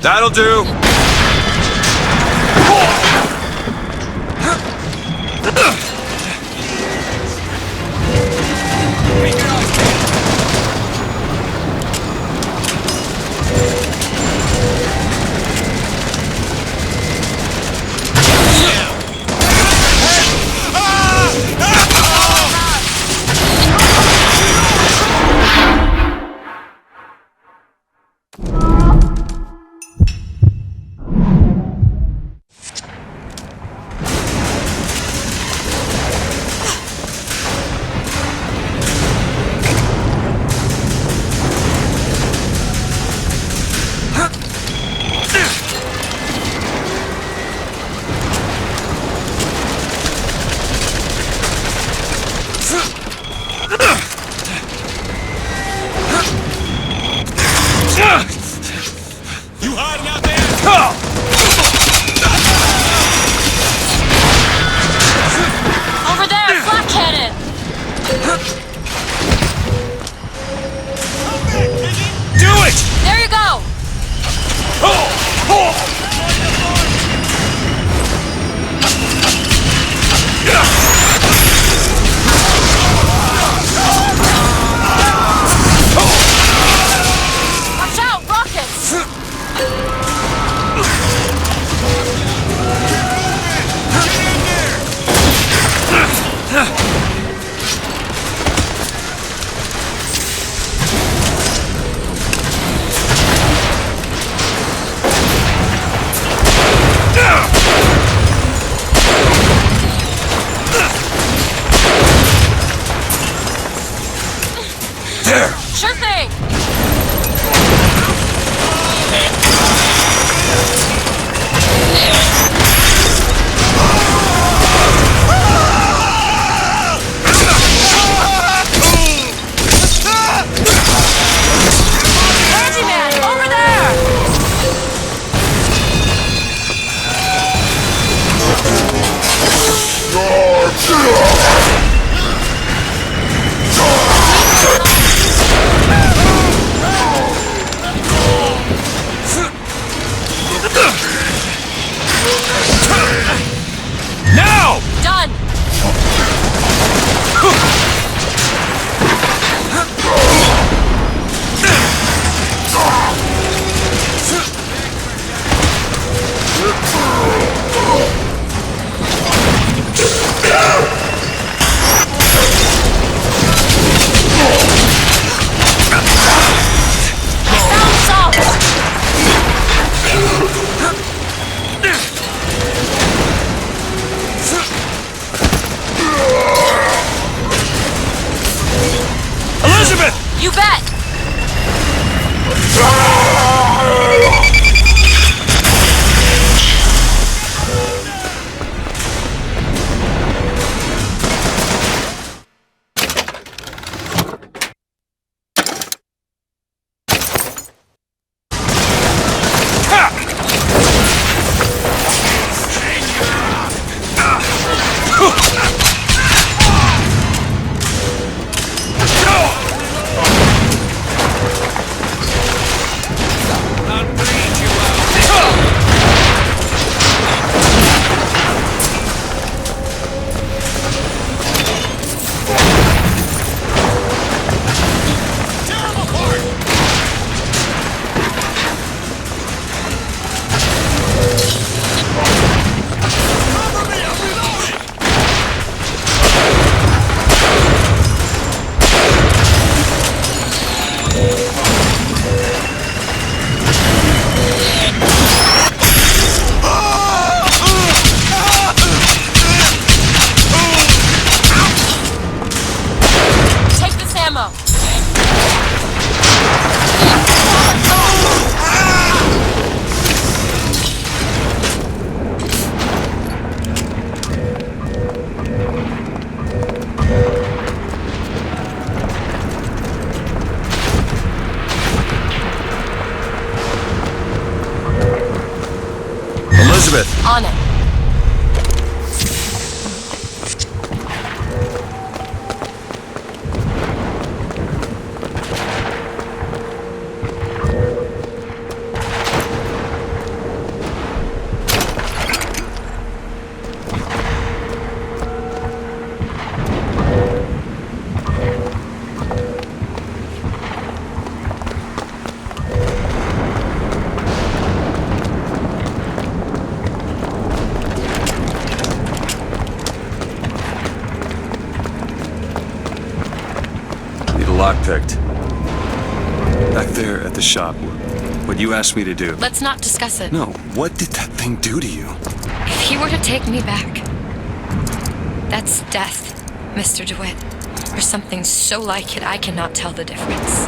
That'll do! You hiding out there? Over there, flak cannon! Do it! There you go! Watch out, rockets! There! Sure thing! Handyman, over there! Now! Done! Found salt! Elizabeth! You bet! lockpicked. Back there at the shop, what you asked me to do. Let's not discuss it. No, what did that thing do to you? If he were to take me back, that's death, Mr. DeWitt. Or something so like it I cannot tell the difference.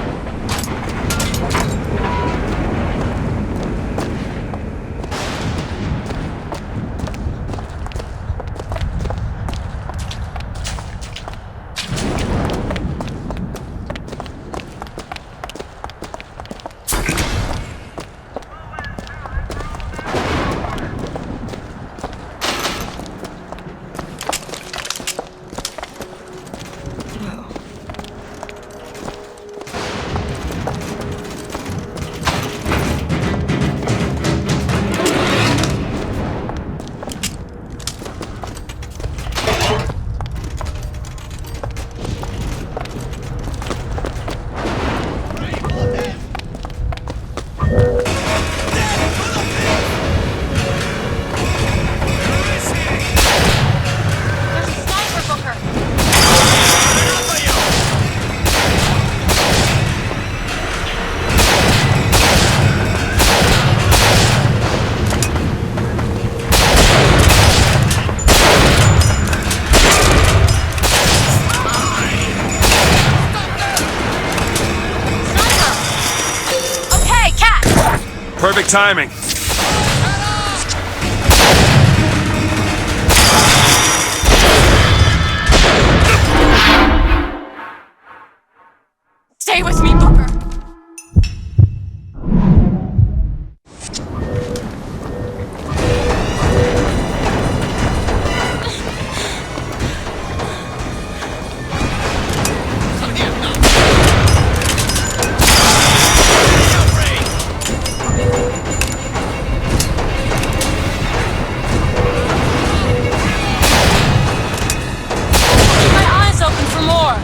Perfect timing. Stay with me, Booker. Keep my eyes open for more.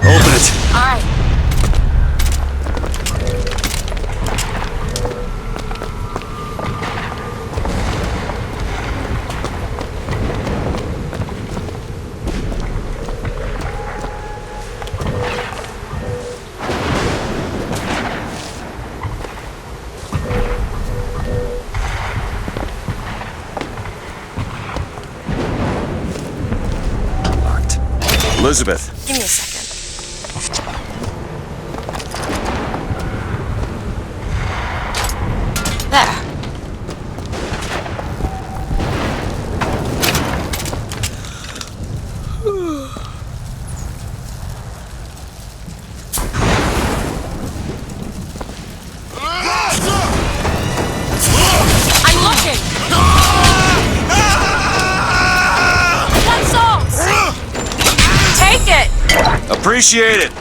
Open it. All right. Locked. Elizabeth. Give me a second. There. I'm looking. Pencils. Take it. Appreciate it.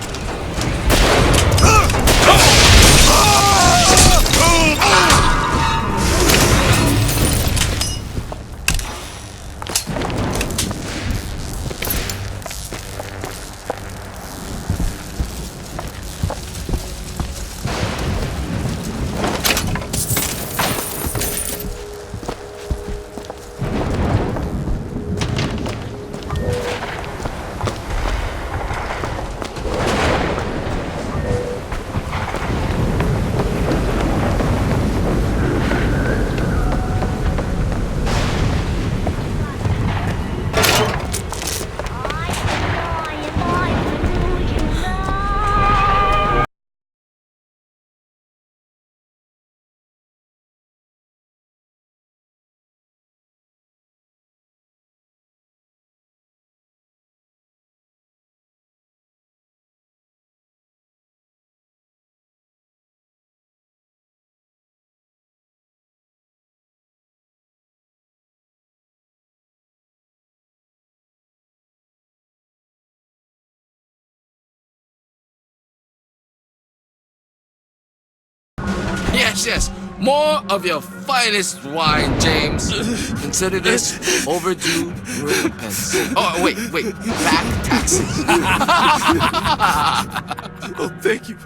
Yes. More of your finest wine, James. Consider this overdue recompense. Oh, wait. Back taxes. Oh, thank you.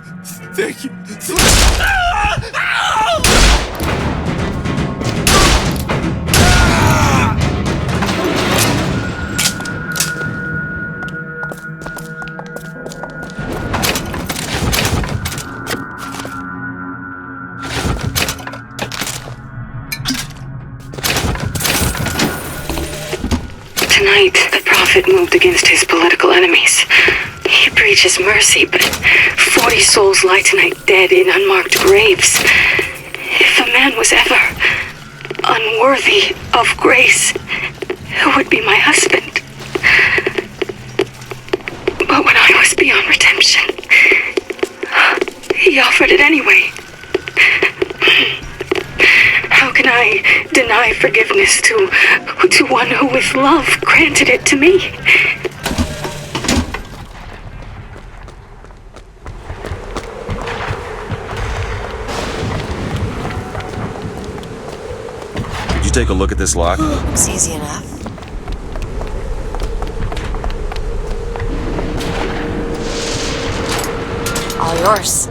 Tonight, the Prophet moved against his political enemies. He preaches mercy, but 40 souls lie tonight dead in unmarked graves. If a man was ever unworthy of grace, it would be my husband. But when I was beyond redemption, he offered it anyway. How can I deny forgiveness to one who with love granted it to me? Did you take a look at this lock? It's easy enough. All yours.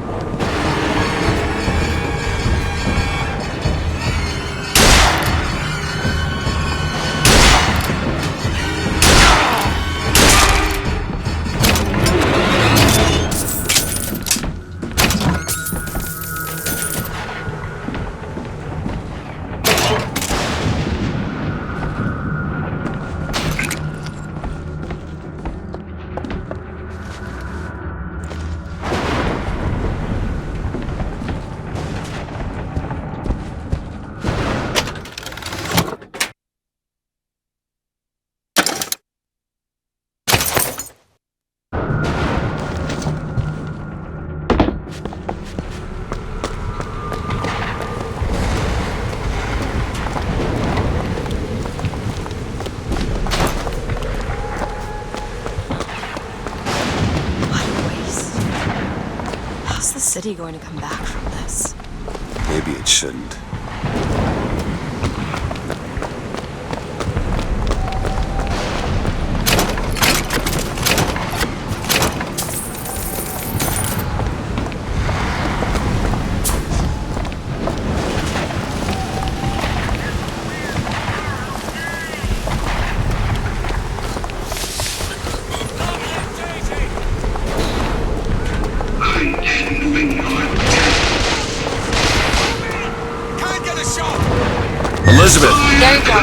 How's the city going to come back from this? Maybe it shouldn't. Elizabeth! There you go.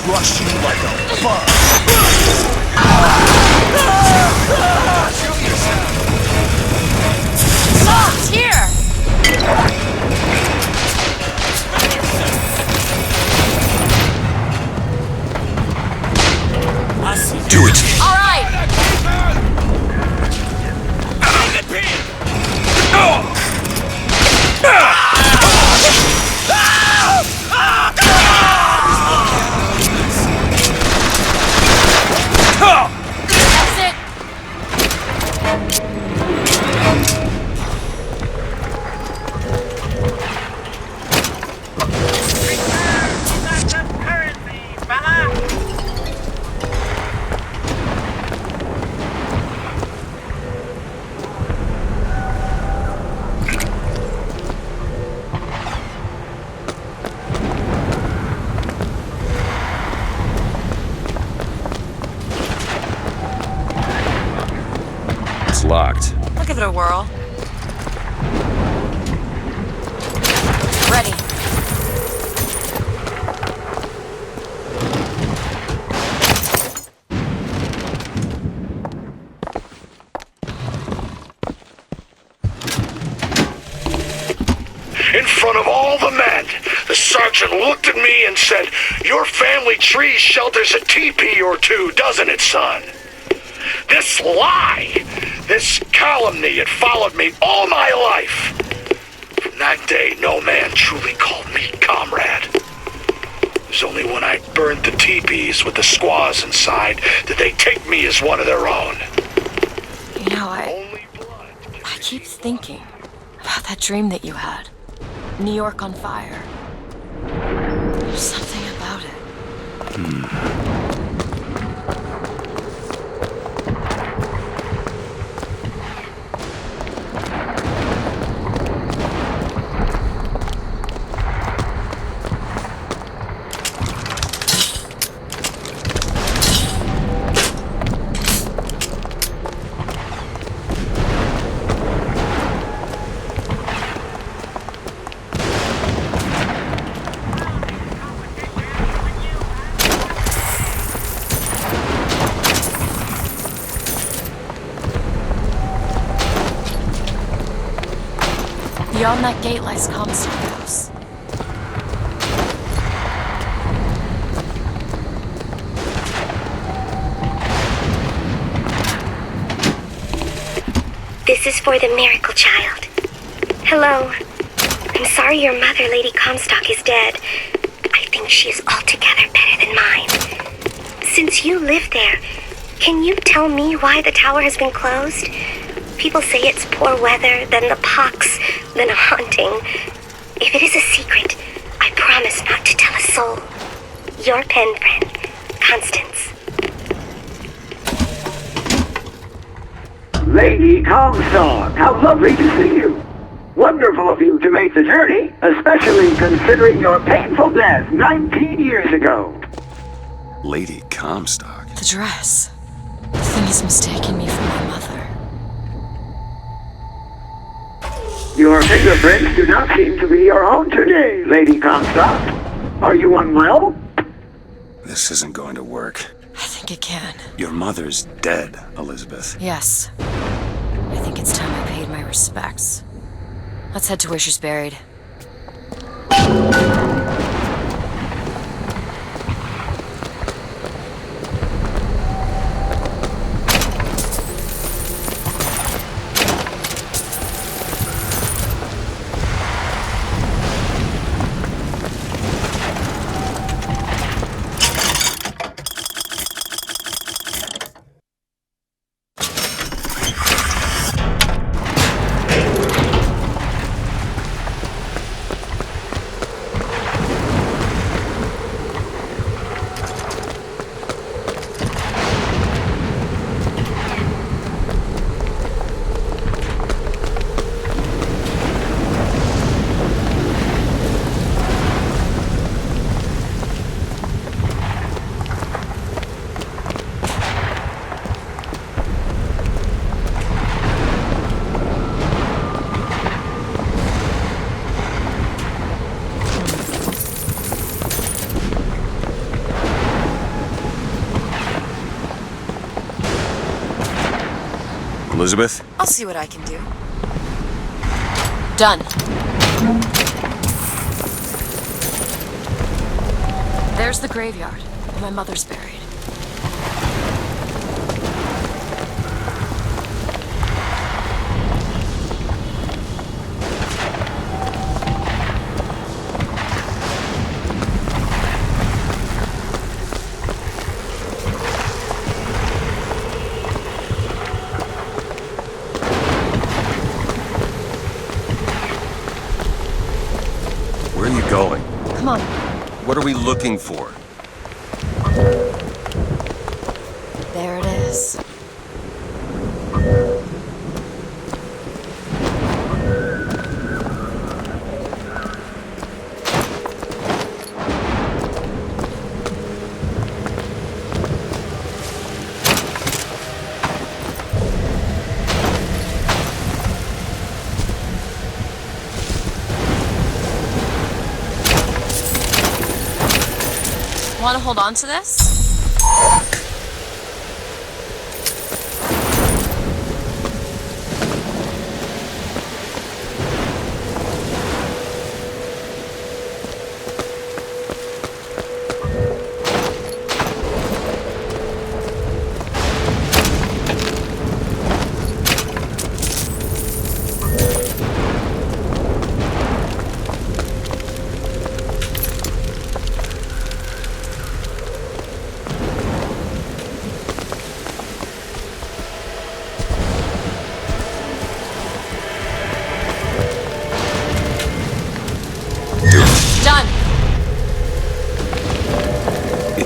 Crush you like a bug. Locked here! Do it! All right! That's it! It's locked. I'll give it a whirl. front of all the men, the sergeant looked at me and said, "Your family tree shelters a teepee or two, doesn't it, son?" This lie, this calumny had followed me all my life. From that day, no man truly called me comrade. It was only when I burned the teepees with the squaws inside did they take me as one of their own. You know, Only blood can I keep thinking about that dream that you had. New York on fire. There's something about it. Beyond that gate lies Comstock House. This is for the miracle child. Hello. I'm sorry your mother, Lady Comstock, is dead. I think she is altogether better than mine. Since you live there, can you tell me why the tower has been closed? People say it's poor weather, then the pox, then a haunting. If it is a secret, I promise not to tell a soul. Your pen friend, Constance. Lady Comstock, how lovely to see you. Wonderful of you to make the journey, especially considering your painful death 19 years ago. Lady Comstock? The dress. The thing has mistaken me for my mother. Your fingerprints do not seem to be your own today, Lady Comstock. Are you unwell? This isn't going to work. I think it can. Your mother's dead, Elizabeth. Yes. I think it's time I paid my respects. Let's head to where she's buried. Elizabeth? I'll see what I can do. Done. There's the graveyard, where my mother's buried. Where are you going? Come on. What are we looking for? There it is. Want to hold on to this?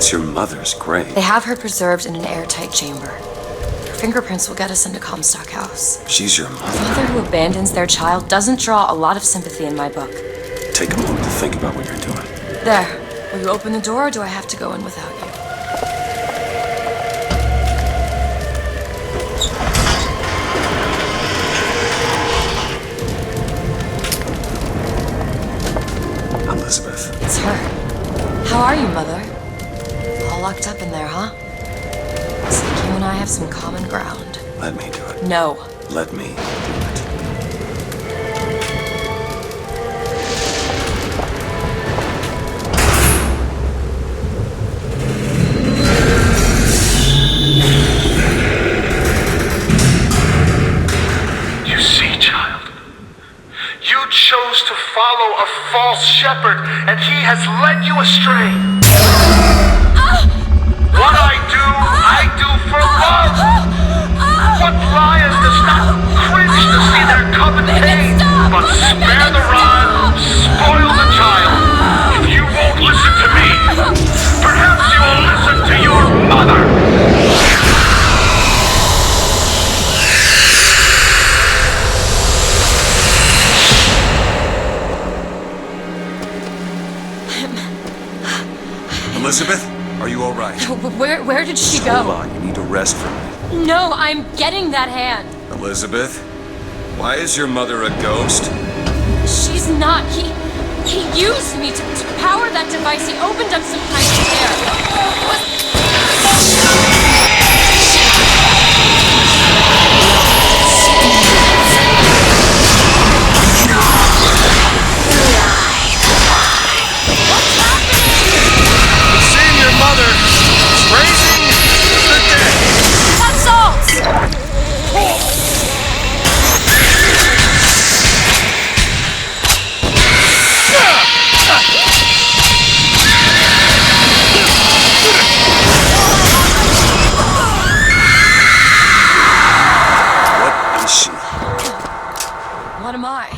It's your mother's grave. They have her preserved in an airtight chamber. Her fingerprints will get us into Comstock House. She's your A mother. mother who abandons their child doesn't draw a lot of sympathy in my book. Take a moment to think about what you're doing. There. Will you open the door, or do I have to go in without you? Elizabeth. It's her. How are you, Mother? All locked up in there, huh? Looks like you and I have some common ground. Let me do it. No. Let me do it. You see, child, you chose to follow a false shepherd, and he has led you astray. What I do for love. What lion does not cringe to see their cub in pain, but spare the rod, spoil the child. If you won't listen to me, perhaps you will listen to your mother. Elizabeth, are you all right? Where did she Hold go? on, you need to rest for a minute. No, I'm getting that hand. Elizabeth, why is your mother a ghost? She's not. He used me to power that device. He opened up some kind of Seeing your mother raising the dead. Assault! What is she? What am I?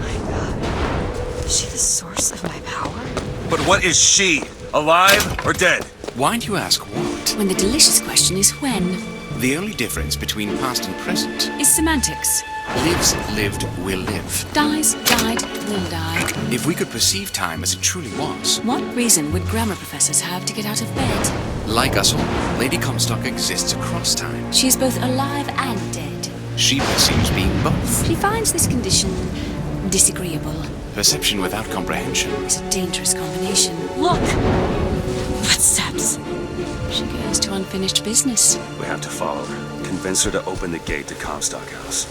My God. Is she the source of my power? But what is she? Alive or dead? Why do you ask what? When the delicious question is when. The only difference between past and present Is semantics. lives, lived, will live. Dies, died, will die. If we could perceive time as it truly was, What reason would grammar professors have to get out of bed? like us all, Lady Comstock exists across time. She is both alive and dead. She perceives being both. She finds this condition disagreeable. Perception without comprehension. It's a dangerous combination. Look! Footsteps. She goes to unfinished business. We have to follow her. Convince her to open the gate to Comstock House.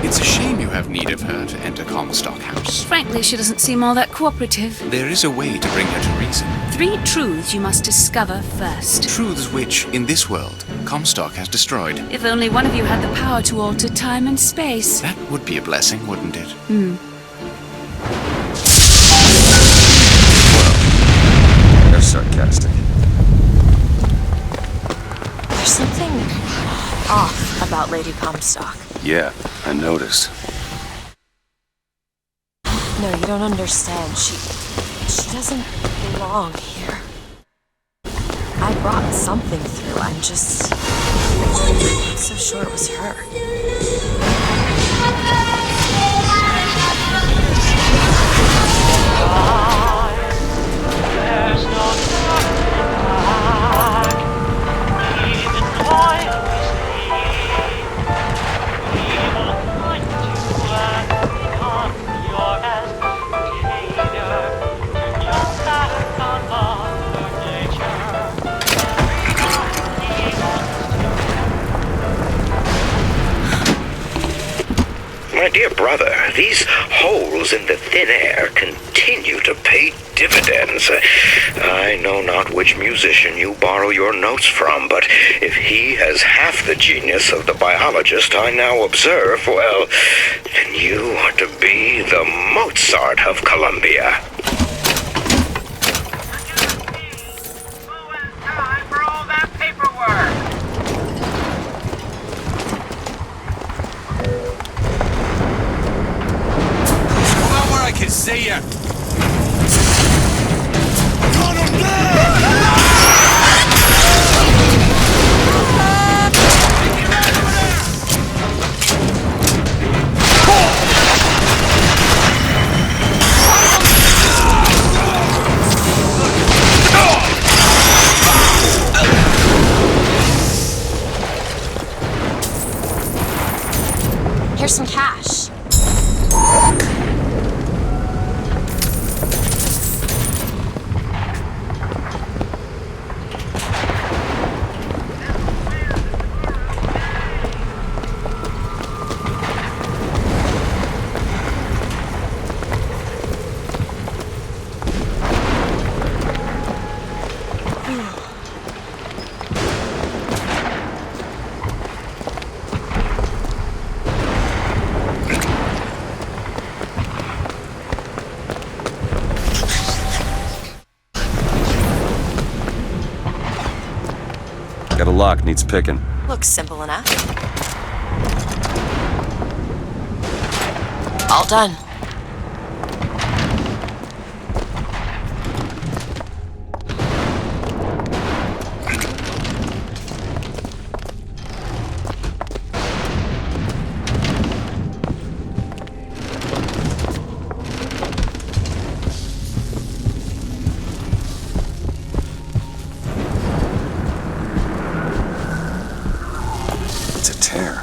It's a shame you have need of her to enter Comstock House. Frankly, she doesn't seem all that cooperative. There is a way to bring her to reason. 3 truths you must discover first. Truths which, in this world, Comstock has destroyed. If only one of you had the power to alter time and space. That would be a blessing, wouldn't it? They're sarcastic. There's something off about Lady Comstock. Yeah, I noticed. No, you don't understand. She doesn't belong here. I brought something through. I'm just not so sure it was her. There's no turning back, even while we sleep. We will find you and become your educator. Turn your back on Mother Nature. My dear brother, these holes in the thin air continue to pay dividends. I know not which musician you borrow your notes from, but if he has half the genius of the biologist I now observe, well, then you are to be the Mozart of Columbia. See ya! Here's some cash. Got a lock, needs picking. Looks simple enough. All done. It's a tear.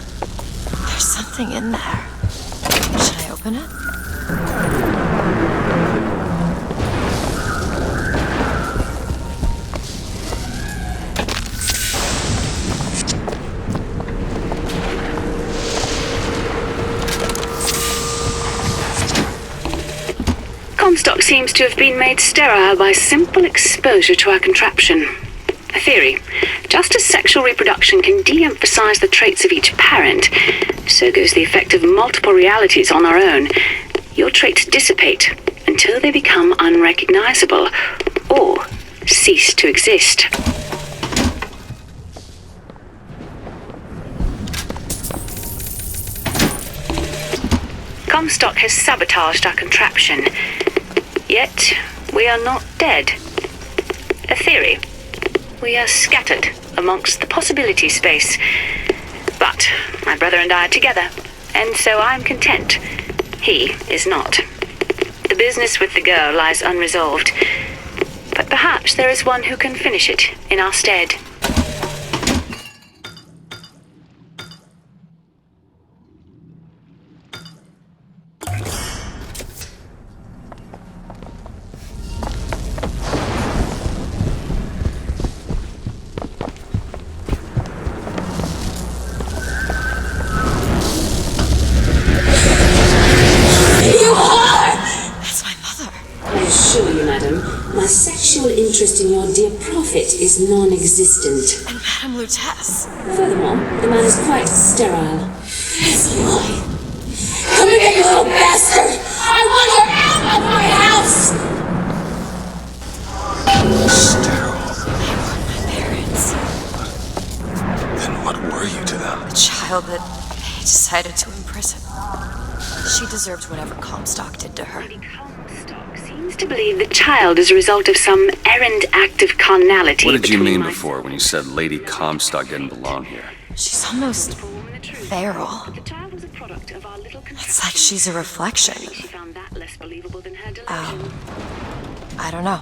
There's something in there. Should I open it? Comstock seems to have been made sterile by simple exposure to our contraption. A theory. Just as sexual reproduction can de-emphasize the traits of each parent, so goes the effect of multiple realities on our own. Your traits dissipate until they become unrecognizable or cease to exist. Comstock has sabotaged our contraption. Yet, we are not dead. A theory. We are scattered amongst the possibility space. But my brother and I are together, and so I'm content. He is not. The business with the girl lies unresolved. But perhaps there is one who can finish it in our stead. That's my mother. I assure you, madam, my sexual interest in your dear prophet is non-existent. And Madame Lutece. Furthermore, the man is quite sterile. It's a lie. Come here, you little bastard! I want her out of my house! Sterile. My parents. Then what were you to them? A child that they decided to imprison. She deserved whatever Comstock did to her. Lady Comstock seems to believe the child is a result of some errant act of carnality. What did you between mean my- before when you said Lady Comstock didn't belong here? She's almost feral. The child was a product of our little It's like she's a reflection. She found that less believable than her delusion. I don't know.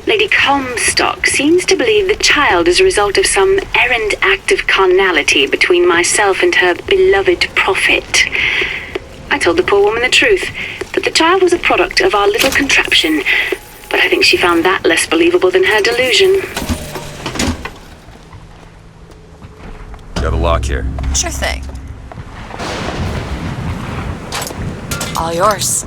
Lady Comstock seems to believe the child is a result of some errant act of carnality between myself and her beloved prophet. I told the poor woman the truth, that the child was a product of our little contraption, but I think she found that less believable than her delusion. Got a lock here. Sure thing. All yours.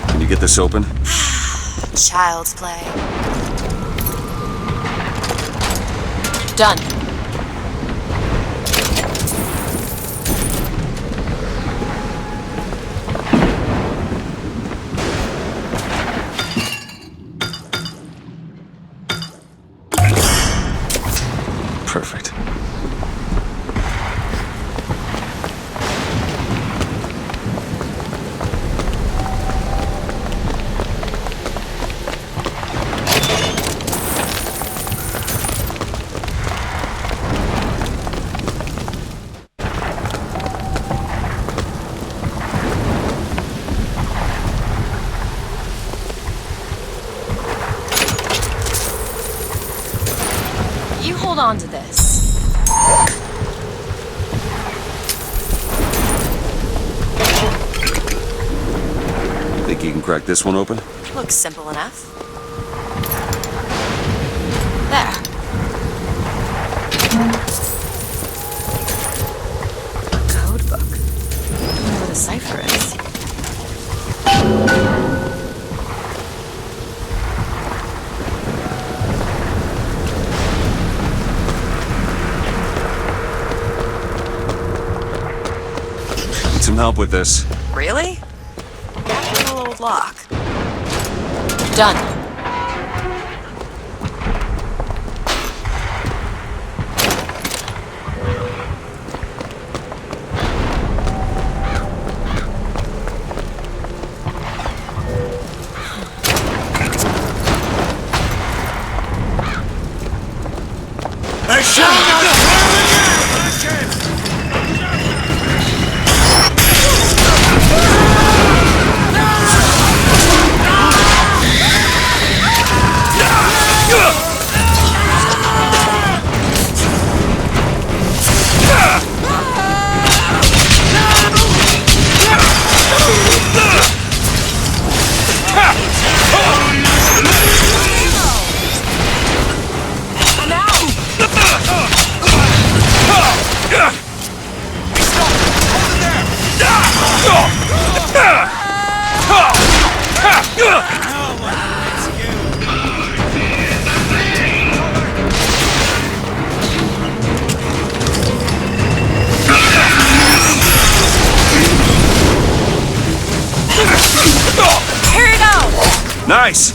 Can you get this open? Child's play. Done. Perfect. You hold on to this. Think you can crack this one open? Looks simple enough. There. A code book. I wonder what a cipher is. Need some help with this. Really? That little old lock. Done. Nice!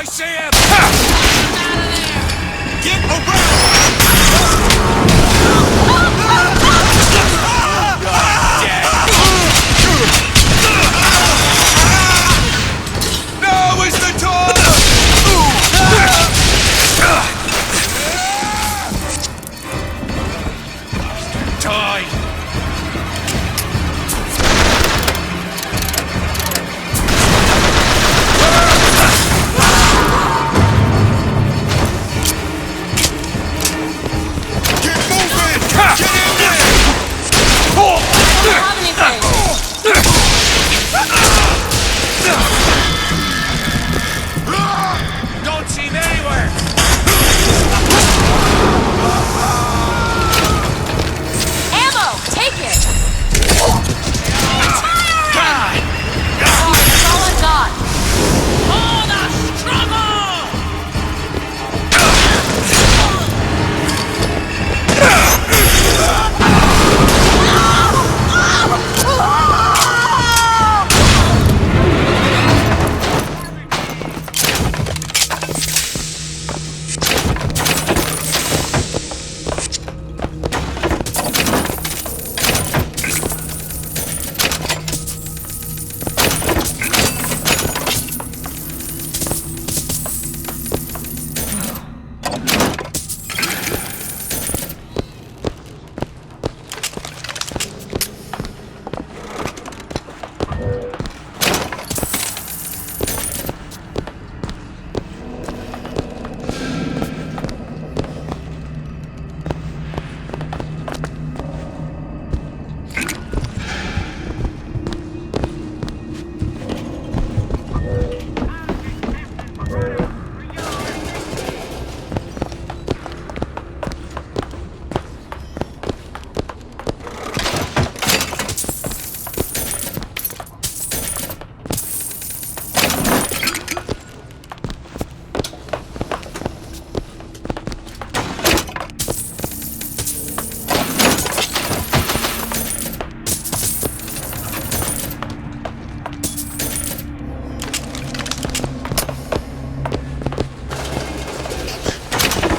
I say him! Get Now is the time! Die! Don't see him anywhere! Ammo! Take it! God! That's all I got. For the struggle!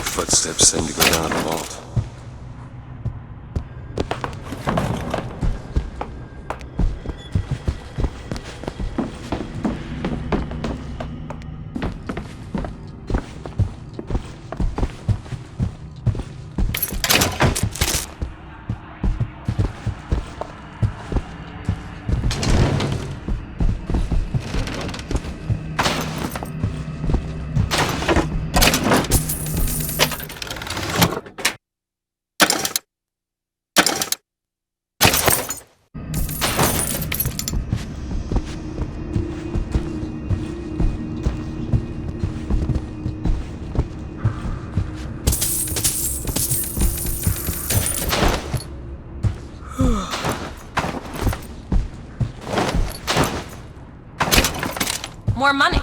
Footsteps seem to go down the vault. More money.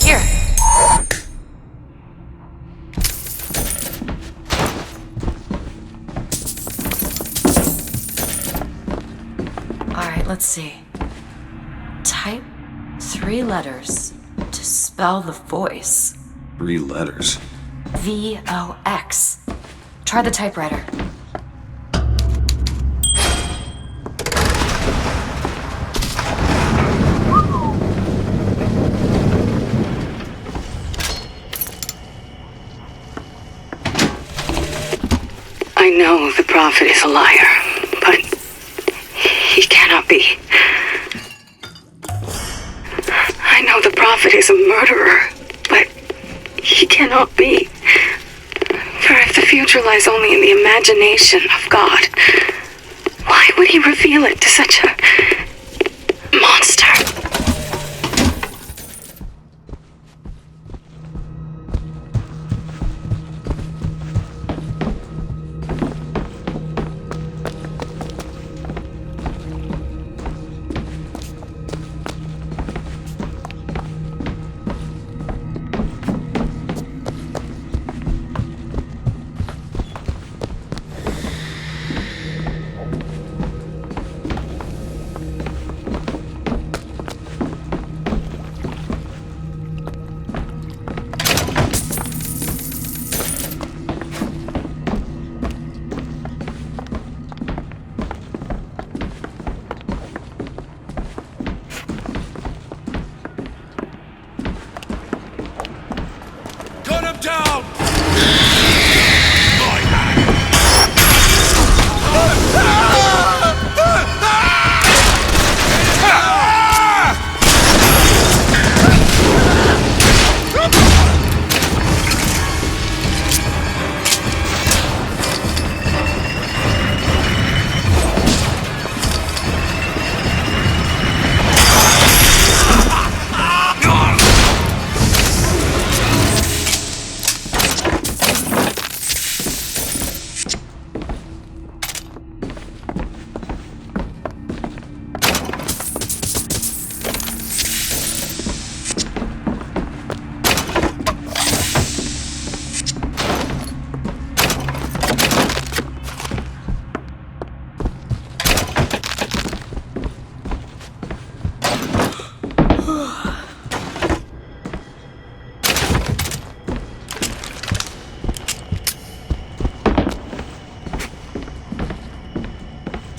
Here. Alright, let's see. Type 3 letters to spell the voice. 3 letters. VOX. Try the typewriter. I know the prophet is a liar, but he cannot be. I know the prophet is a murderer, but he cannot be. For if the future lies only in the imagination of God, why would he reveal it to such a monster?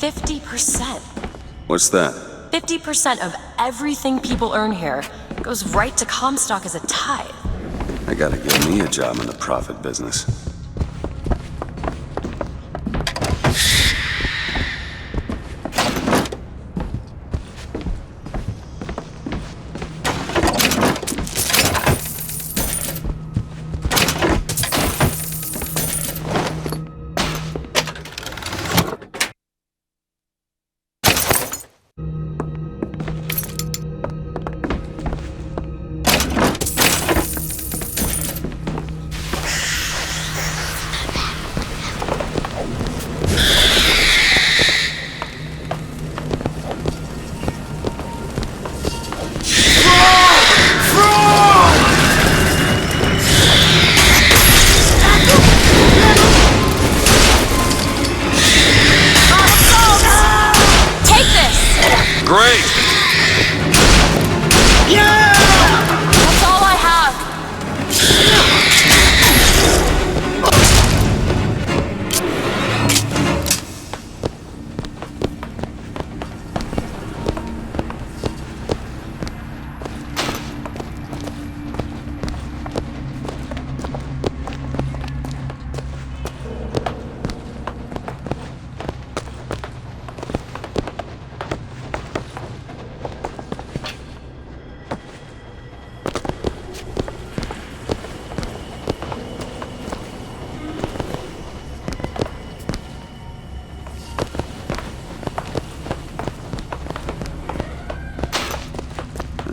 50%. What's that? 50% of everything people earn here goes right to Comstock as a tithe. They gotta give me a job in the profit business. Great! Yeah! That's all I have.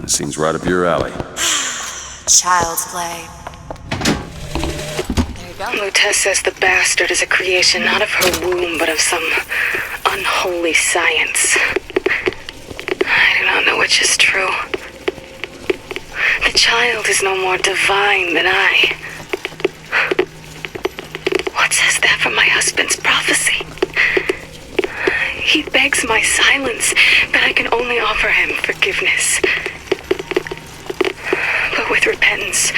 Seems right up your alley. Child's play. There you go. Lutez says the bastard is a creation not of her womb, but of some unholy science. I do not know which is true. The child is no more divine than I. What says that for my husband's prophecy? He begs my silence, but I can only offer him forgiveness. But with repentance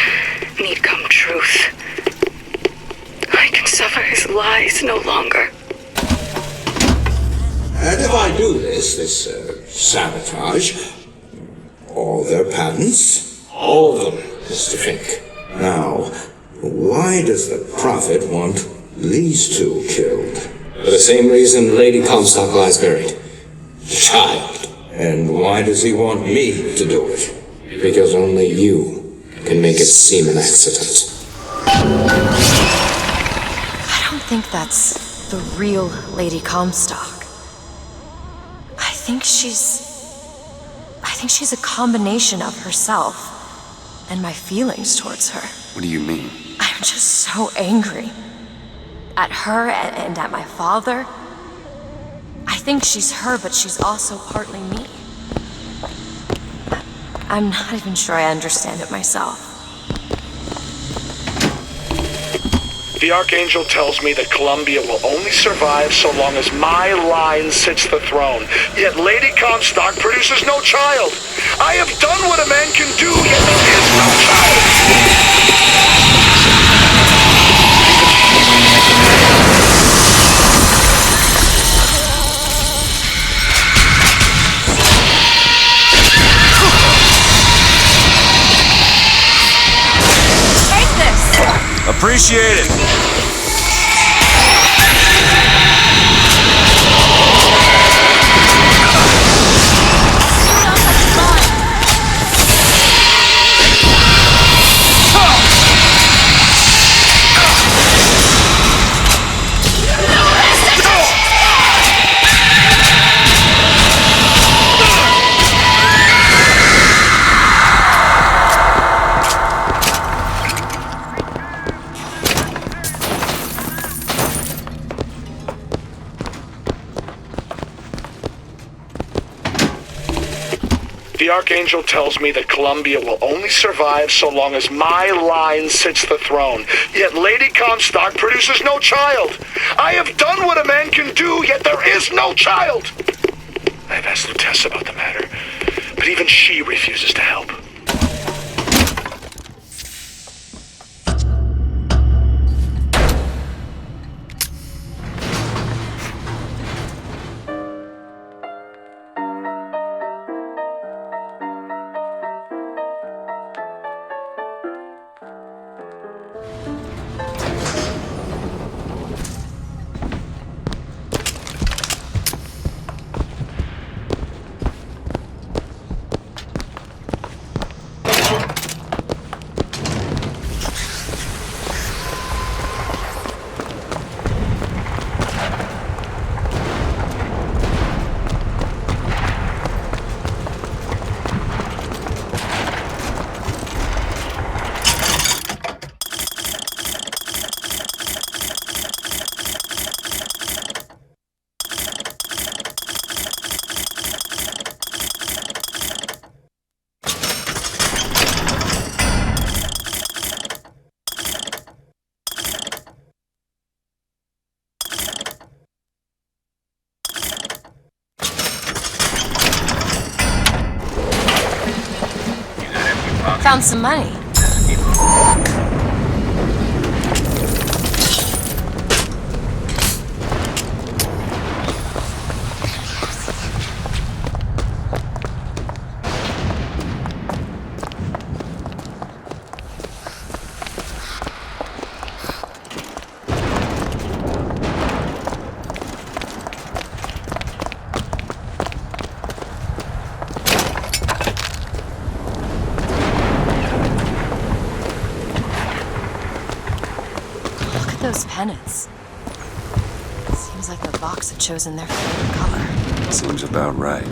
need come truth. I can suffer his lies no longer. And if I do this sabotage, all their patents, all of them, Mr. Fink. Now, why does the Prophet want these two killed? For the same reason Lady Comstock lies buried. The child. And why does he want me to do it? Because only you can make it seem an accident. I don't think that's the real Lady Comstock. I think she's a combination of herself and my feelings towards her. What do you mean? I'm just so angry. At her and at my father. I think she's her, but she's also partly me. I'm not even sure I understand it myself. The Archangel tells me that Columbia will only survive so long as my line sits the throne. Yet Lady Comstock produces no child. I have done what a man can do, yet there is no child. Appreciate it. The Archangel tells me that Columbia will only survive so long as my line sits the throne. Yet Lady Comstock produces no child. I have done what a man can do, yet there is no child. I have asked Lutez about the matter, but even she refuses to help. found some money. Those pennants. Seems like the Vox had chosen their favorite color. Seems about right.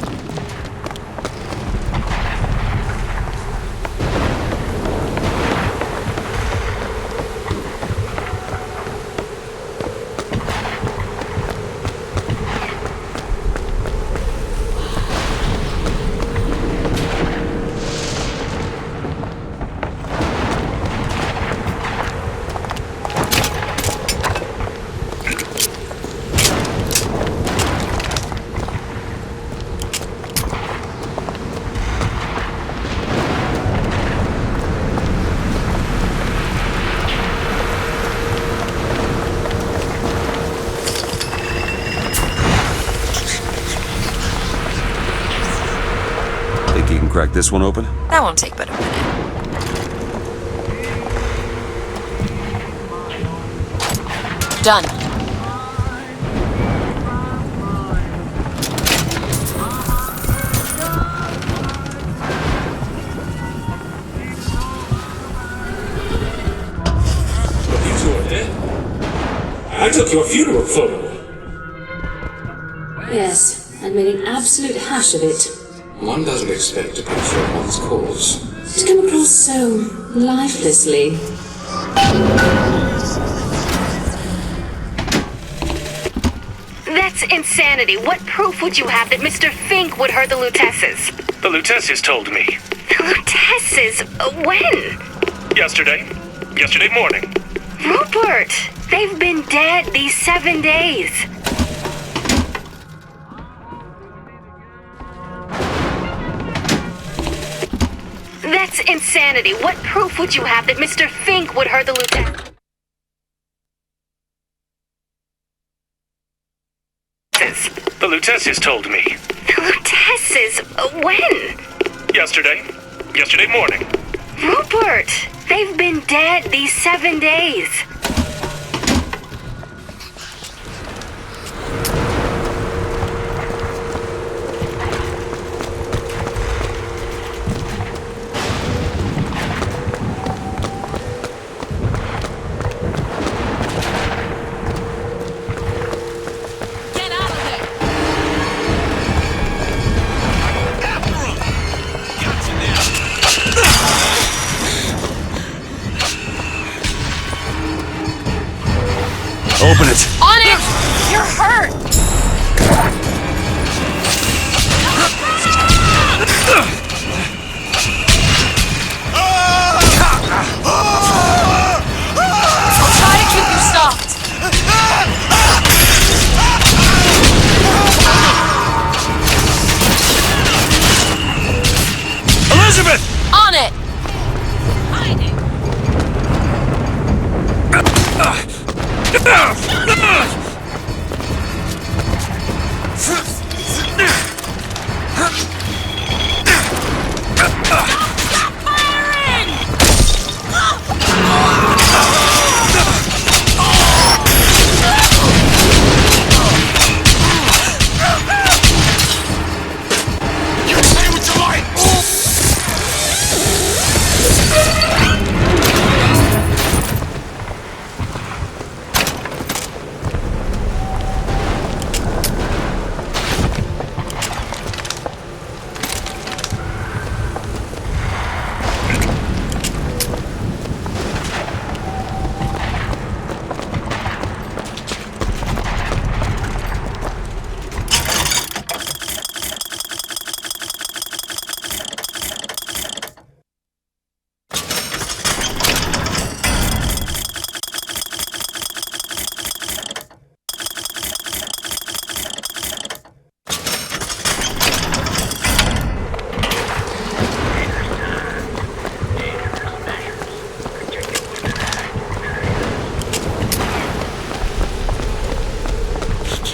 Think you can crack this one open? That won't take but a minute. Done. You two are dead? I took your funeral photo. Yes, and made an absolute hash of it. One doesn't expect a picture of one's cause. To come across so lifelessly. That's insanity. What proof would you have that Mr. Fink would hurt the Lutesses? The Lutesses told me. The Lutesses? When? Yesterday. Yesterday morning. Rupert! They've been dead these 7 days. That's insanity. What proof would you have that Mr. Fink would hurt the Lutesses? The Lutesses told me. The Lutesses? When? Yesterday. Yesterday morning. Rupert! They've been dead these 7 days.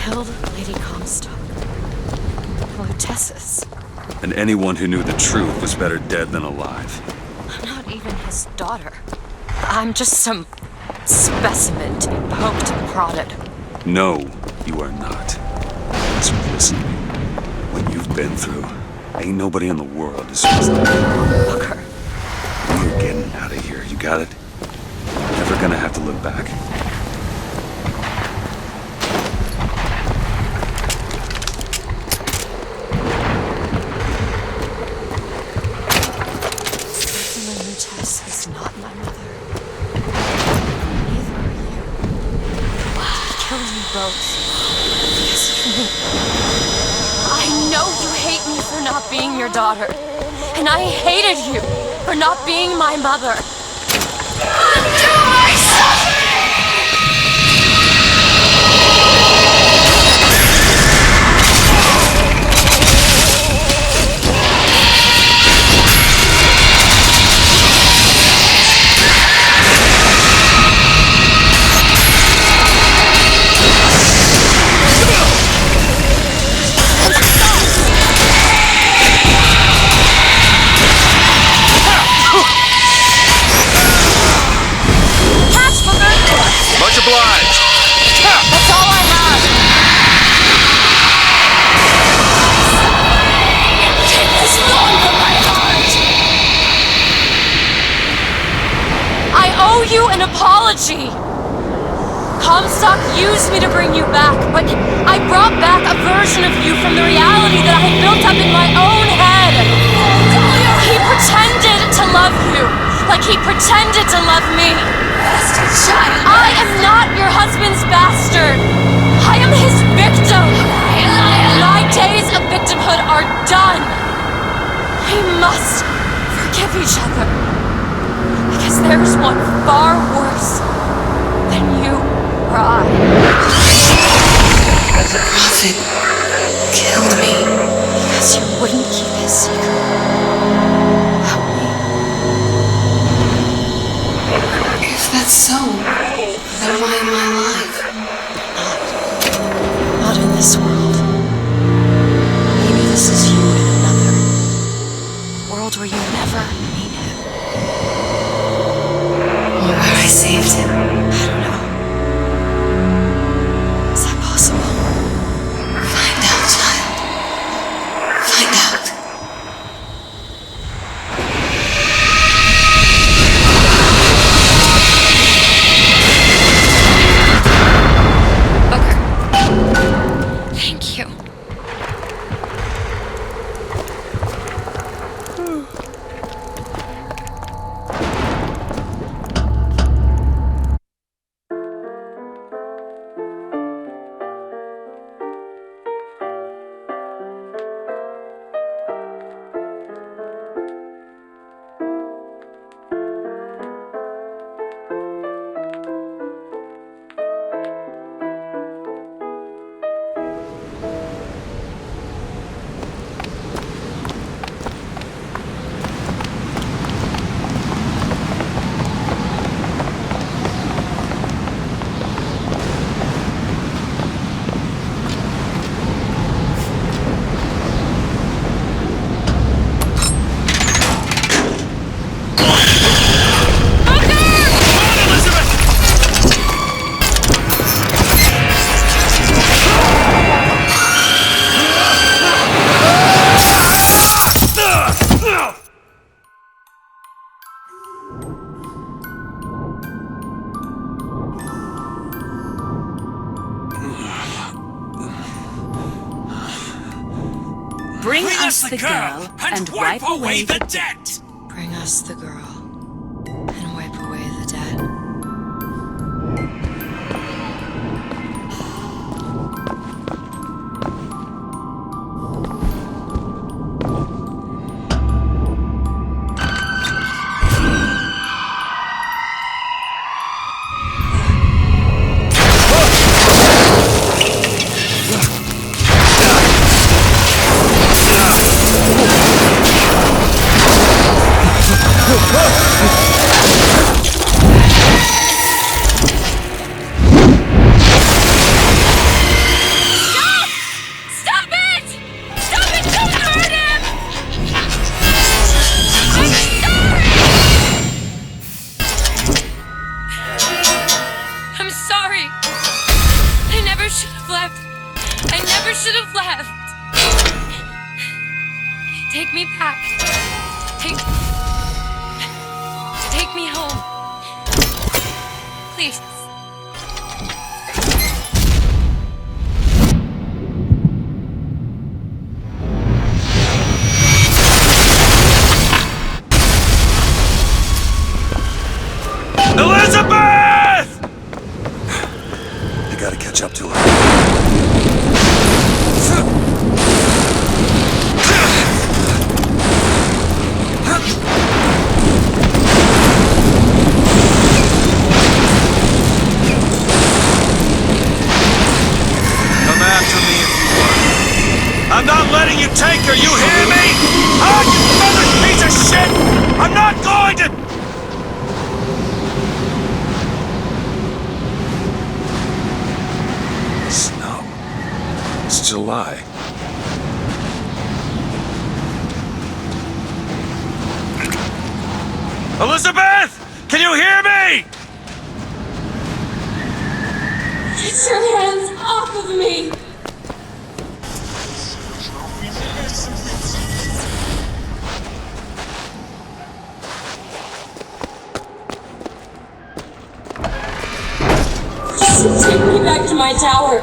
killed Lady Comstock. Lutessus. And anyone who knew the truth was better dead than alive. I'm not even his daughter. I'm just some specimen to be poked and prodded. No, you are not. So listen to me. What you've been through, ain't nobody in the world deserves that. Booker. We're getting out of here, you got it? Never gonna have to look back. Tess is not my mother. Neither are you. He killed you both. Because of me. I know you hate me for not being your daughter. And I hated you for not being my mother. Undo my suffering! Much obliged. That's all I have. Take this thorn from my heart. I owe you an apology. Comstock used me to bring you back, but I brought back a version of you from the reality that I had built up in my own head. He pretended to love you, like he pretended to love me. Bastard child! I am not your husband's bastard! I am his victim! My days of victimhood are done! We must forgive each other. Because there's one far worse than you or I. The prophet killed me. Because you wouldn't keep his secret. If that's so, then why am I alive? Not in this world. Maybe this is you in another. World where you never meet him. Or where I saved him. I don't know. Is that possible? Find out, child. Find out. Thank you. Bring us the girl and wipe away the debt! Bring us the girl and wipe away the dead. Whoa! never should have left. Take me back. Take me home. Please. Elizabeth! You gotta catch up to her. Come after me if you want. I'm not letting you take her, you hear me? Ah, you feathered piece of shit! I'm not going to... Snow. It's July. Elizabeth! Can you hear me? Get your hands off of me! Just take me back to my tower.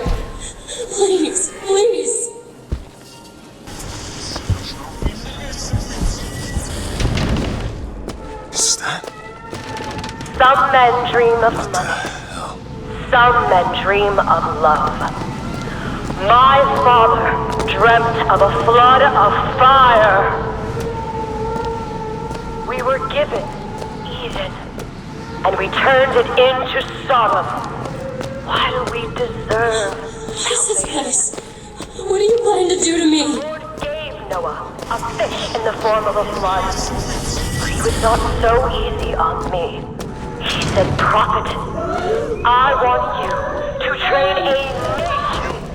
Please, please. Is that? Some men dream of money. Some men dream of love. My father dreamt of a flood of fire. We were given Eden, and we turned it into Sodom. Why do we deserve Jesus Christ. What are you planning to do to me? The Lord gave Noah a fish in the form of a flood. But he was not so easy on me. He said, Prophet, I want you to train a nation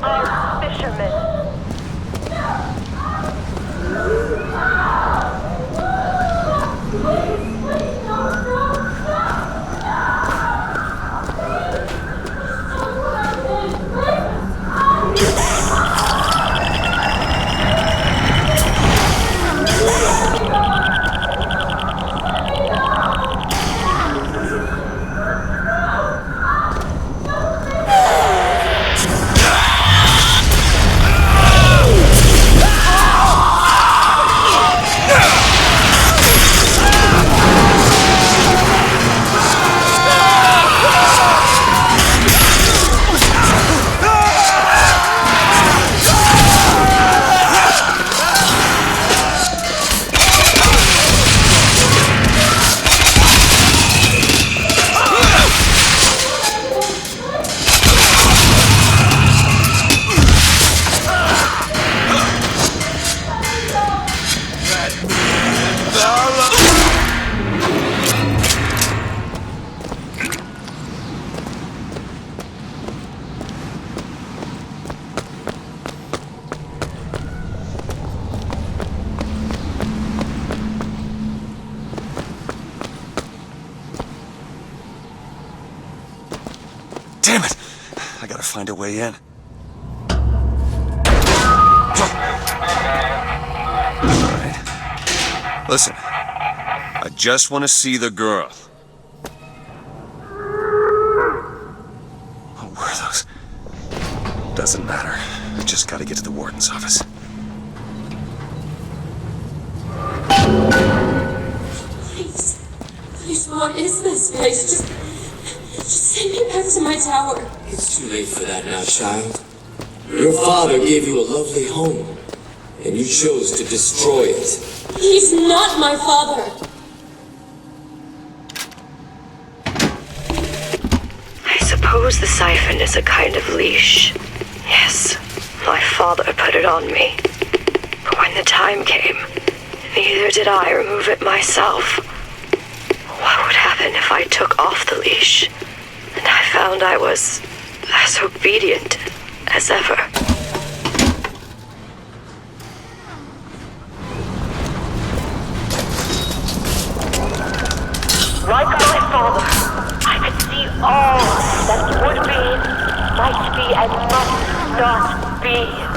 of fishermen. Damn it! I gotta find a way in. Alright. Listen. I just want to see the girl. Oh, where are those? Doesn't matter. I just gotta get to the warden's office. Please. Please, what is this place? Just send me back to my tower. It's too late for that now, child. Your father gave you a lovely home, and you chose to destroy it. He's not my father. I suppose the siphon is a kind of leash. Yes, my father put it on me. But when the time came, neither did I remove it myself. What would happen if I took off the leash? And I found I was as obedient as ever. Like my father, I could see all that would be, might be, and must not cannot be.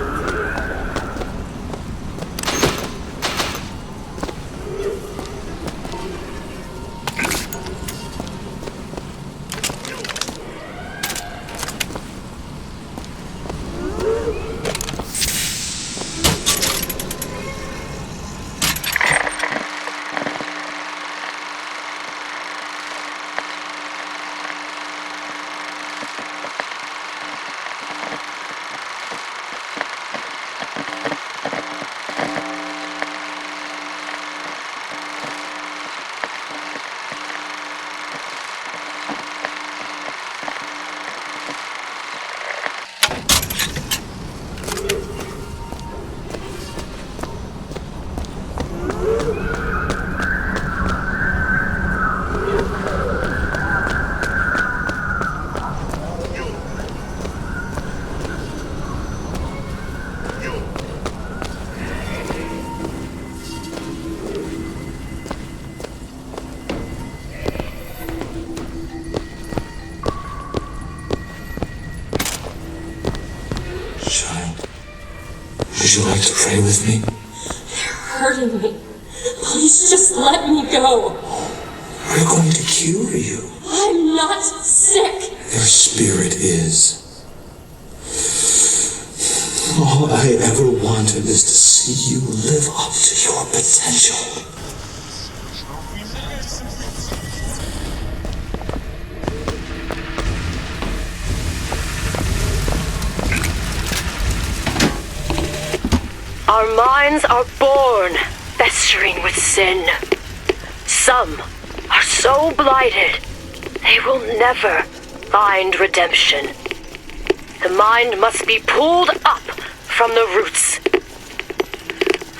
Would you like to pray with me? You're hurting me. Please just let me go. We're going to cure you. I'm not sick. Your spirit is. All I ever wanted is to see you live up to your potential. Our minds are born festering with sin. Some are so blighted, they will never find redemption. The mind must be pulled up from the roots.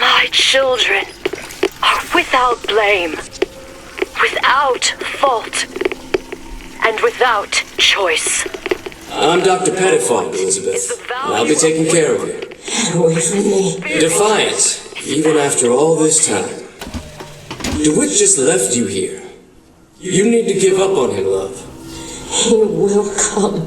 My children are without blame, without fault, and without choice. I'm Dr. Pettiford, Elizabeth. I'll be taking care of you. Get away from me. Defiant, even after all this time. DeWitt just left you here. You need to give up on him, love. He will come.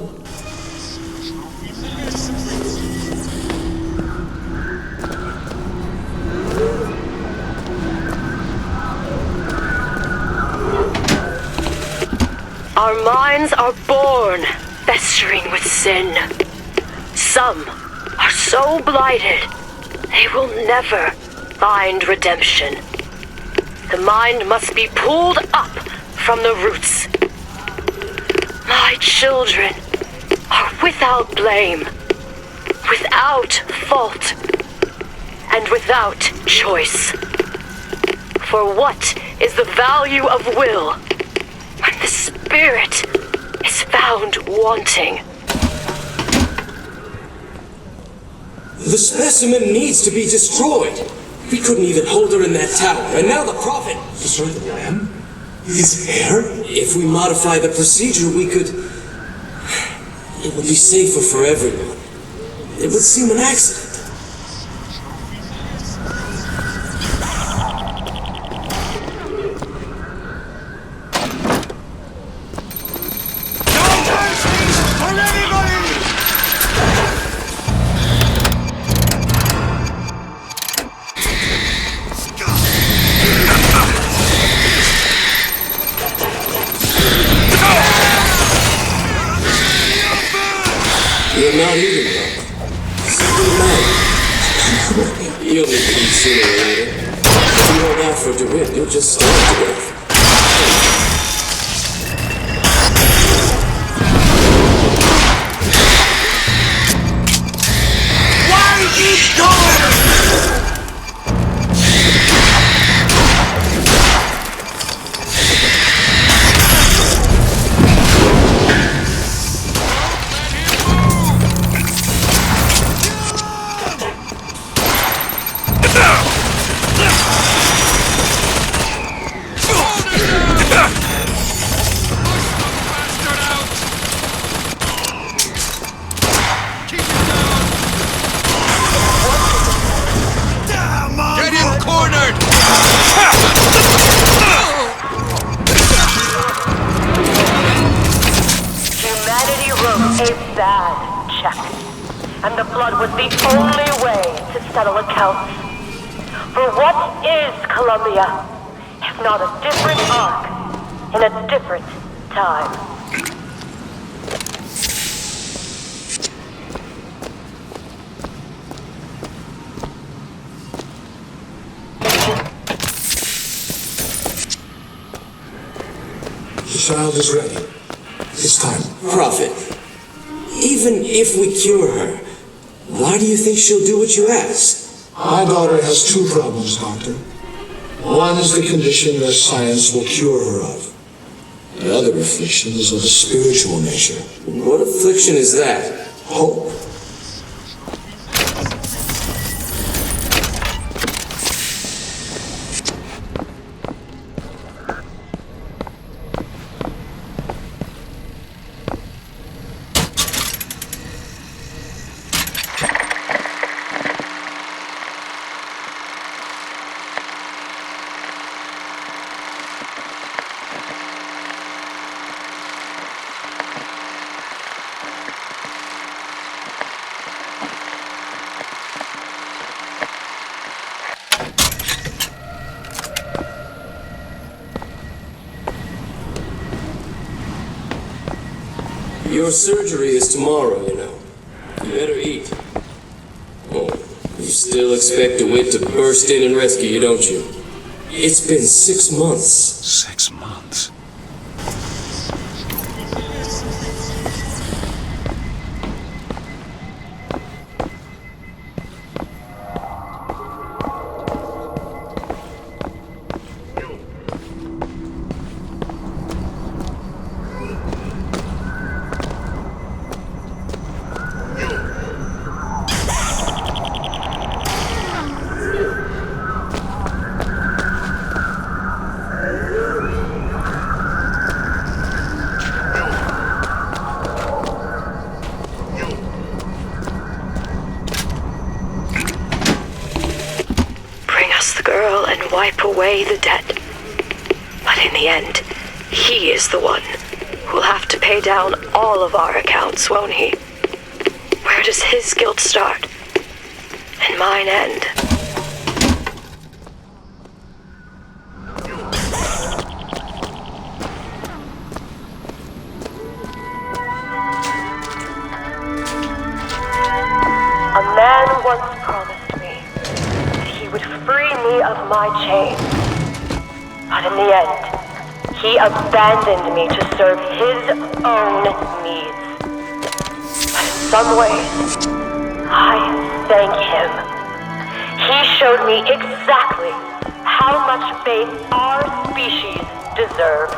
Our minds are born festering with sin. Some are so blighted, they will never find redemption. The mind must be pulled up from the roots. My children are without blame, without fault, and without choice. For what is the value of will when the spirit is found wanting? The specimen needs to be destroyed. We couldn't even hold her in that tower, and now the Prophet... Destroy the lamb? His hair? If we modify the procedure, we could... It would be safer for everyone. It would seem an accident. You're not eating well. Something the matter. You'll need to eat sooner or later. If you don't act for DeWitt, you'll just starve to death. Why keep going? and the blood was the only way to settle accounts. For what is Columbia, if not a different arc in a different time? The child is ready. It's time. Prophet, even if we cure her, why do you think she'll do what you ask? My daughter has two problems, Doctor. One is the condition that science will cure her of. The other affliction is of a spiritual nature. What affliction is that? Hope. Your surgery is tomorrow, you know. You better eat. Oh, you still expect DeWitt to burst in and rescue you, don't you? It's been 6 months. 6 months? Wipe away the debt. But in the end, he is the one who'll have to pay down all of our accounts, won't he? Where does his guilt start and mine end? A man once promised me that he would free me of my chains. But in the end, he abandoned me to serve his own needs. But in some ways, I thank him. He showed me exactly how much faith our species deserved.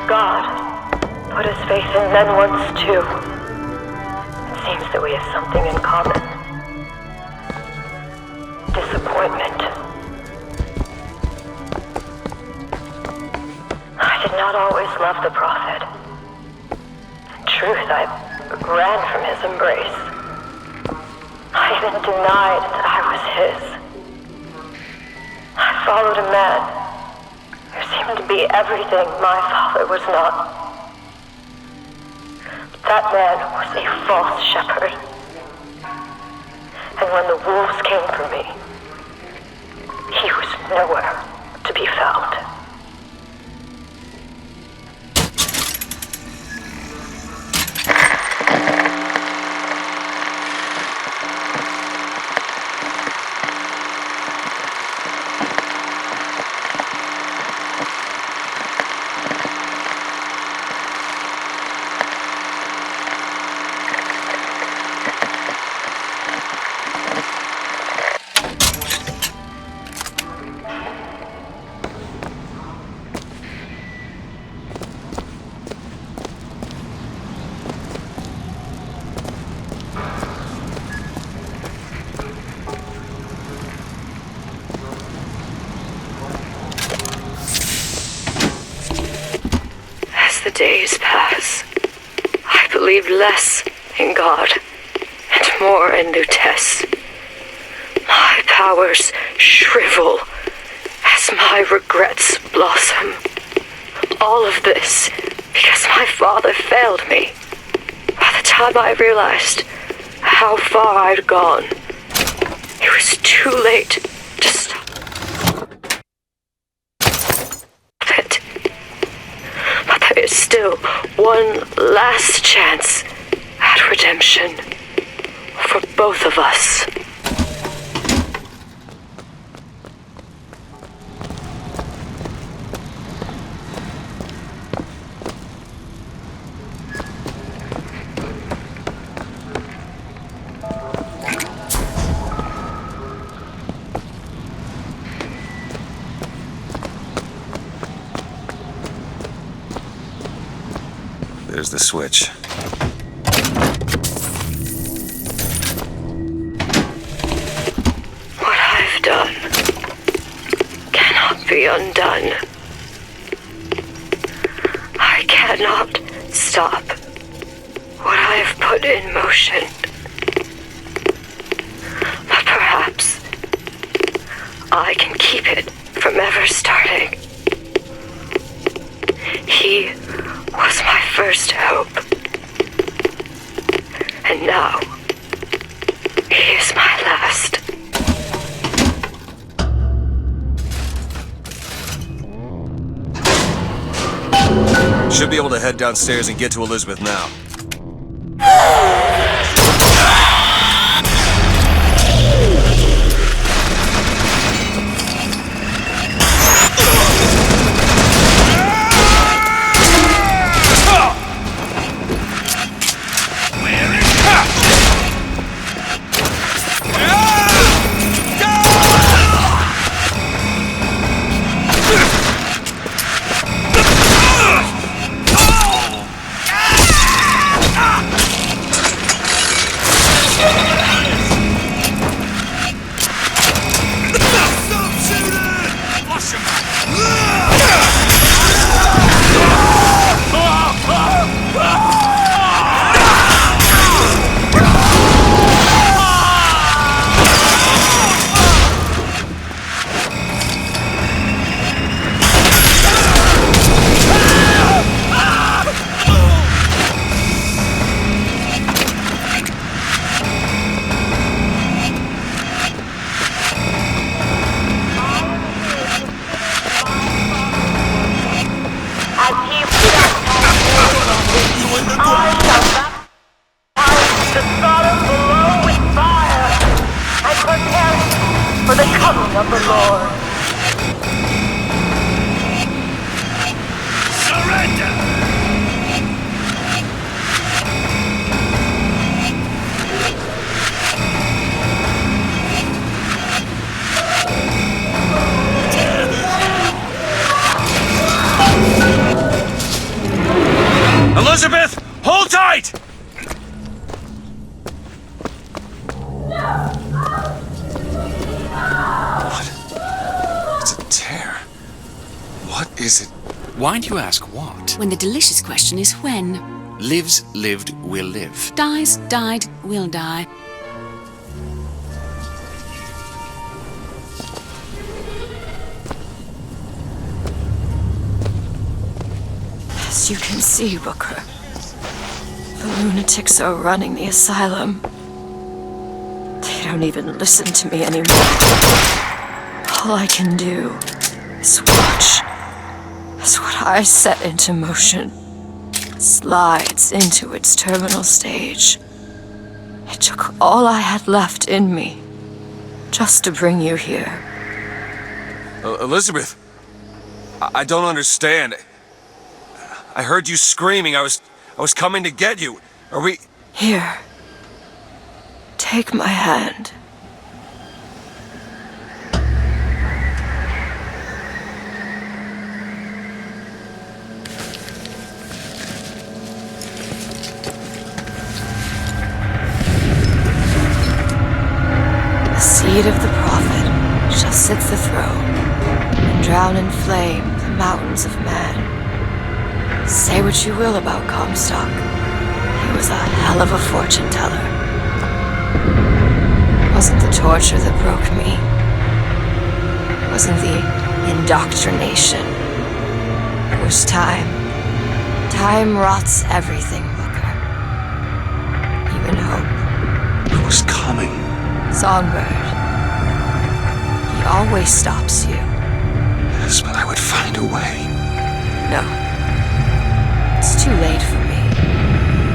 God put his faith in men once too. It seems that we have something in common. Disappointment. I did not always love the Prophet. In truth, I ran from his embrace. I even denied that I was his. I followed a man who seemed to be everything my father was not. That man was a false shepherd. And when the wolves came for me, he was nowhere to be found. As the days pass, I believe less in God and more in Lutece. My powers shrivel as my regrets blossom. All of this because my father failed me. By the time I realized how far I'd gone, it was too late to stop it. But there is still one last chance at redemption for both of us. There's the switch. What I've done cannot be undone. I cannot stop what I have put in motion. But perhaps I can keep it from ever starting. He was my first hope. And now, he is my last. Should be able to head downstairs and get to Elizabeth now. Elizabeth, hold tight! What? It's a tear. What is it? Why do you ask what? When the delicious question is when. Lives, lived, will live. Dies, died, will die. As you can see, Booker, the lunatics are running the asylum. They don't even listen to me anymore. All I can do is watch as what I set into motion slides into its terminal stage. It took all I had left in me just to bring you here. Elizabeth, I don't understand. I heard you screaming. I was coming to get you. Are we... Here. Take my hand. The seed of the prophet shall sit the throne and drown in flame the mountains of man. Say what you will about Comstock. He was a hell of a fortune teller. It wasn't the torture that broke me. It wasn't the indoctrination. It was time. Time rots everything, Booker. Songbird. He always stops you. Yes, but I would find a way. No. It's too late for me.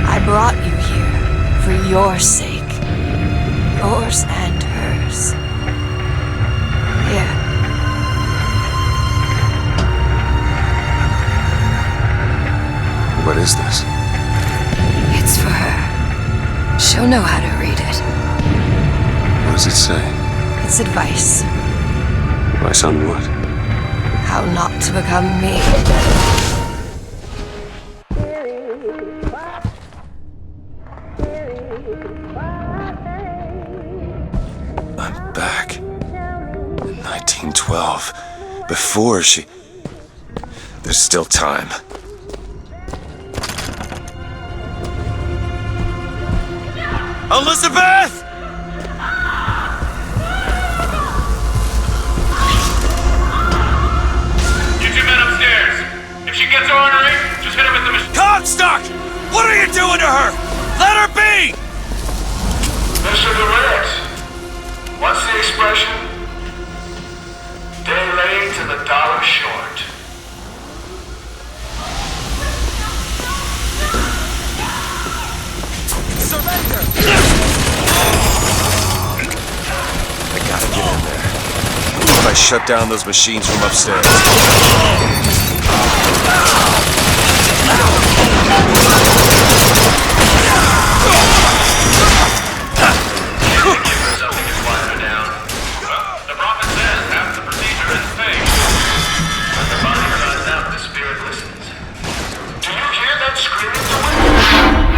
I brought you here for your sake. Yours and hers. Here. What is this? It's for her. She'll know how to read it. What does it say? It's advice. Advice on what? How not to become me. I'm back. In 1912. Before she... There's still time. Elizabeth! You two men upstairs. If she gets ornery, just hit her with the machine. Comstock! What are you doing to her? Let her be! Mr. DeWitt, what's the expression? Day late and the dollar short. Surrender! I gotta get in there. If I shut down those machines from upstairs. The prophet says half the procedure is fake. When the body cries out, the spirit listens. Do you hear that screaming, DeWitt?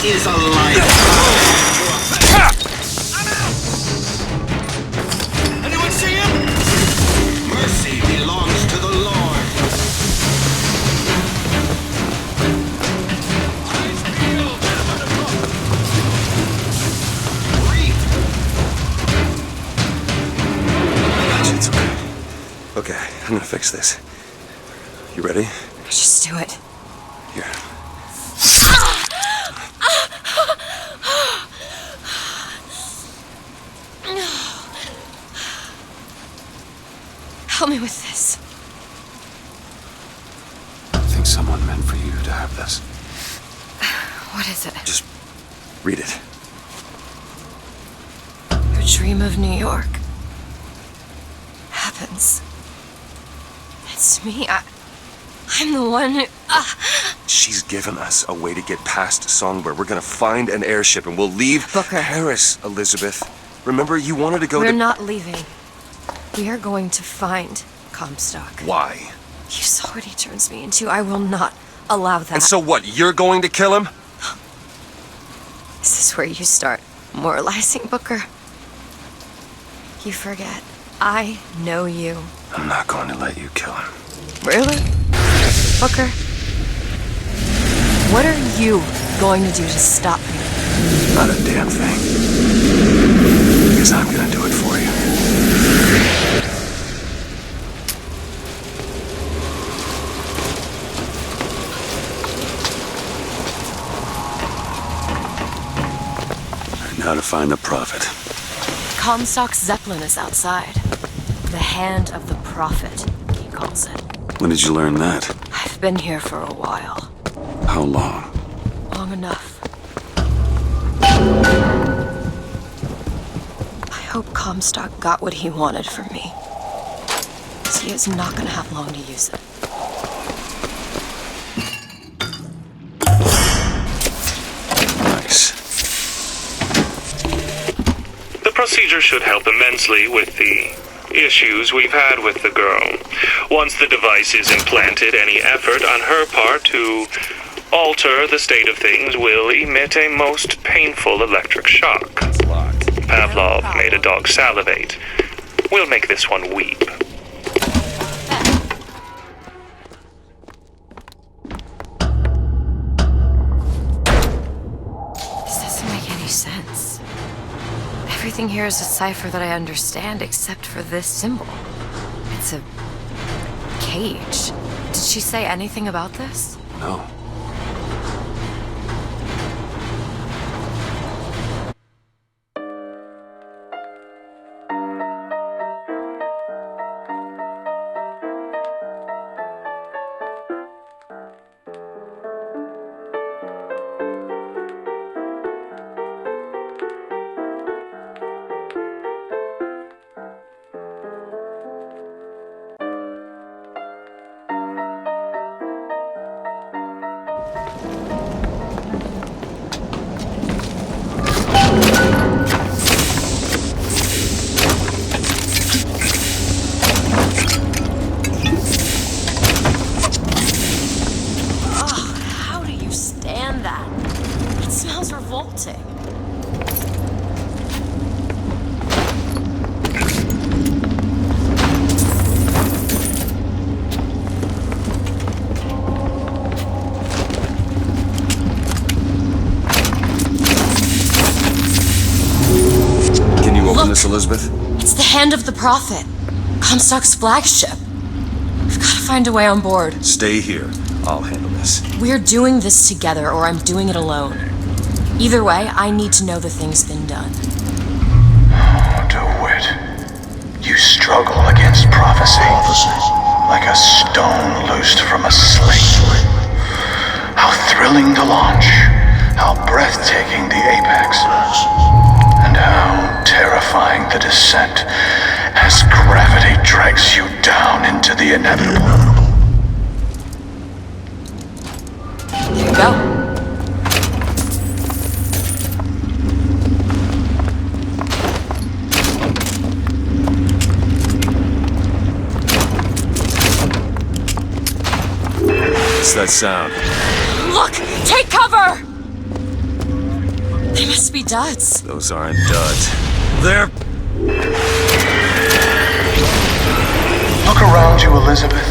is a life. Anyone see him? Mercy belongs to the Lord. It's okay. Okay, I'm gonna fix this. You ready? Just do it. Here. you to have this. What is it? Just read it. Your dream of New York happens. It's me. I'm the one who... She's given us a way to get past Songbird. We're gonna find an airship and we'll leave Paris, Elizabeth. Remember, you wanted to go We're not leaving. We are going to find Comstock. Why? You saw what he turns me into. I will not allow that. And so what, you're going to kill him? Is this where you start moralizing, Booker? You forget. I know you. I'm not going to let you kill him. Really? Booker? What are you going to do to stop me? Not a damn thing. Because I'm gonna do it for you. Now to find the Prophet. Comstock's Zeppelin is outside. The hand of the Prophet, he calls it. When did you learn that? I've been here for a while. How long? Long enough. I hope Comstock got what he wanted from me. Because he is not going to have long to use it. Nice. The procedure should help immensely with the issues we've had with the girl. Once the device is implanted, any effort on her part to alter the state of things will emit a most painful electric shock. Pavlov made a dog salivate. We'll make this one weep. This doesn't make any sense. Everything here is a cipher that I understand except for this symbol. It's a cage. Did she say anything about this? No. revolting. Can you open this, Elizabeth? It's the Hand of the Prophet. Comstock's flagship. We've got to find a way on board. Stay here. I'll handle this. We're doing this together, or I'm doing it alone. Either way, I need to know the thing's been done. Oh, DeWitt. You struggle against prophecy. Like a stone loosed from a sling. How thrilling the launch. How breathtaking the apex. And how terrifying the descent as gravity drags you down into the inevitable. There you go. What's that sound? Look! Take cover! They must be duds. Those aren't duds. They're... Look around you, Elizabeth.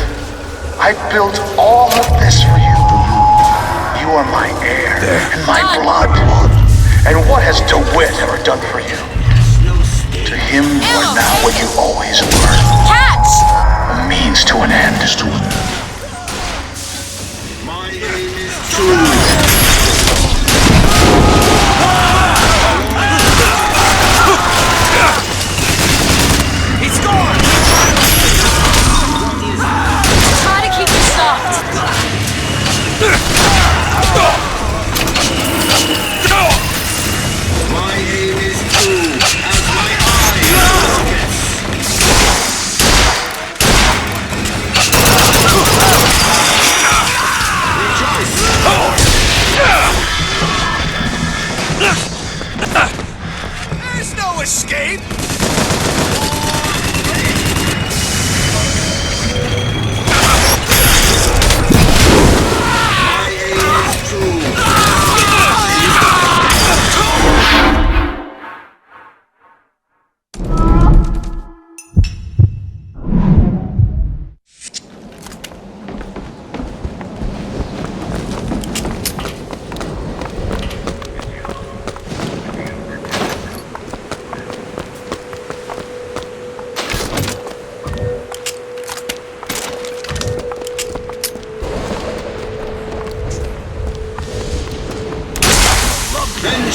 I built all of this for you. You are my air and my blood. And what has DeWitt ever done for you? To him, you are now what you always were. Catch! A means to an end. My aim is true. He's gone! Try to keep him stopped.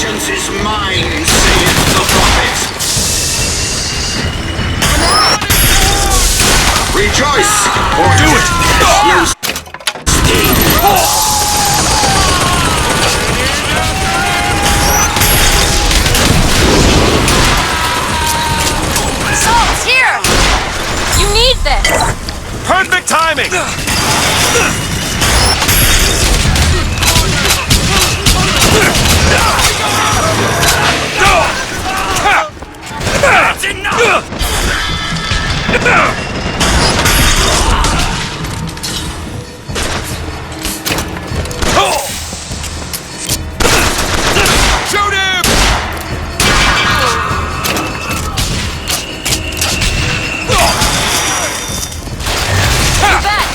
Vengeance is mine, saith the prophet. Rejoice, or do it! Salt's here! You need this! Perfect timing! That's enough! Shoot him! You bet!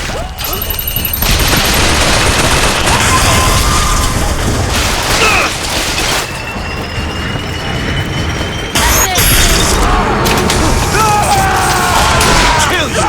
Kill you!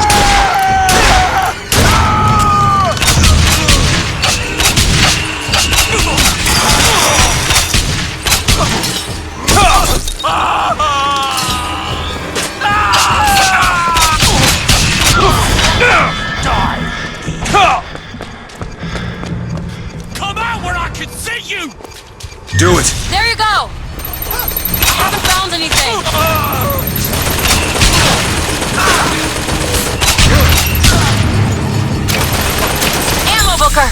Come out where I can see you! Do it! There you go! I haven't found anything! Ammo Booker!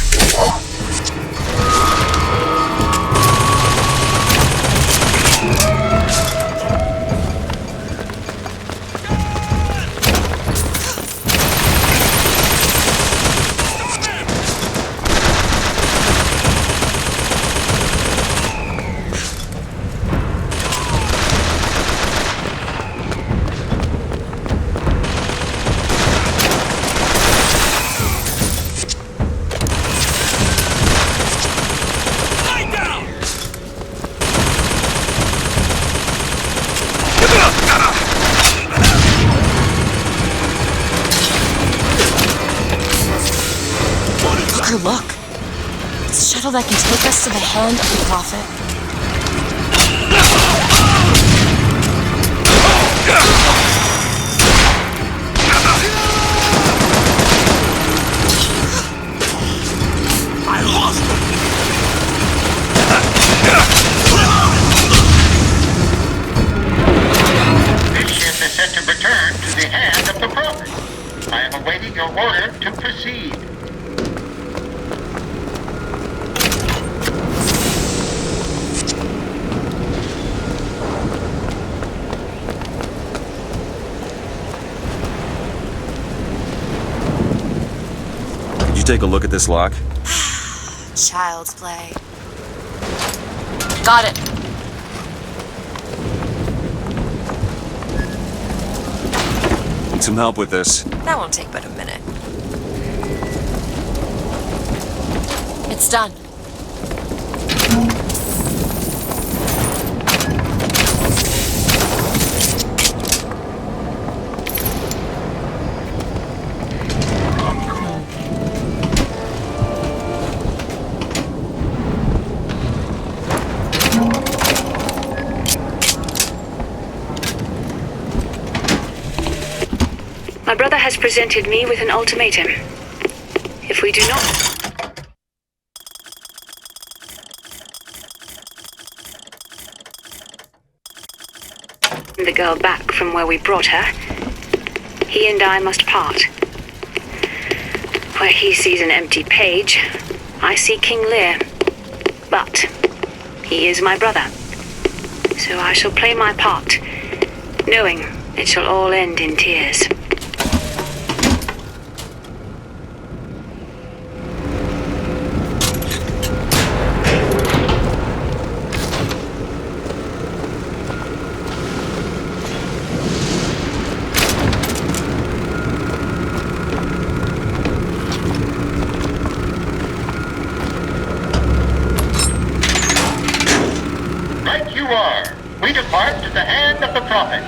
Lay down! Booker, look. It's a shuttle that can take us to the hand of the Prophet. I lost him! This ship is set to return to the hand of the Prophet. I am awaiting your order to proceed. Did you take a look at this lock? Child's play. Got it. Need some help with this. That won't take but a minute. It's done. My brother has presented me with an ultimatum. If we do not... the girl back from where we brought her, he and I must part. Where he sees an empty page, I see King Lear. But he is my brother. So I shall play my part, knowing it shall all end in tears. Right you are. We depart to the hand of the Prophet.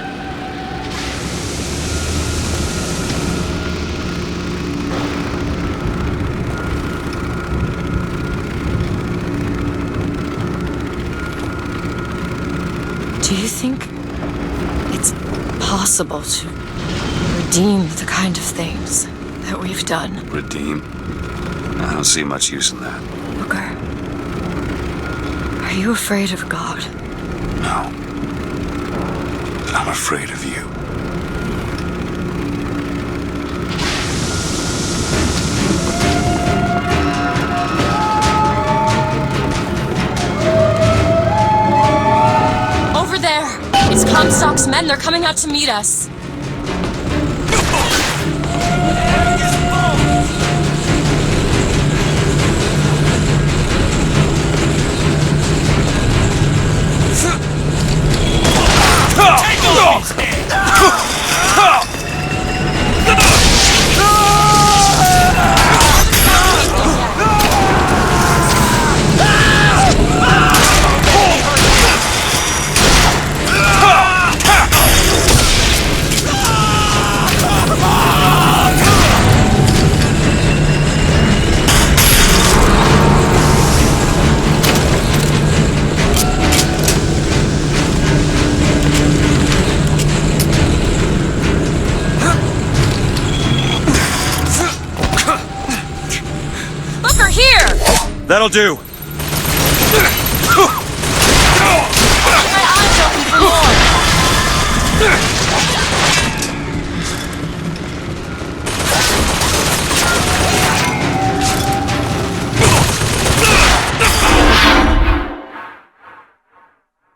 Do you think it's possible to redeem the kind of things that we've done? Redeem? I don't see much use in that. Booker, are you afraid of God? No. I'm afraid of you. Over there! It's Comstock's men. They're coming out to meet us. That'll do. My eyes open for more.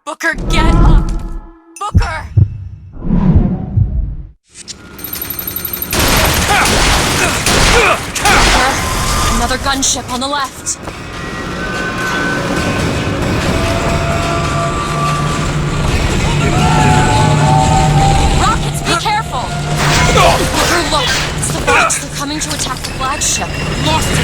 Booker, get up! Booker! Another gunship on the left. Rockets, be careful! Booker, look! It's the boats. They're coming to attack the flagship. Lost it!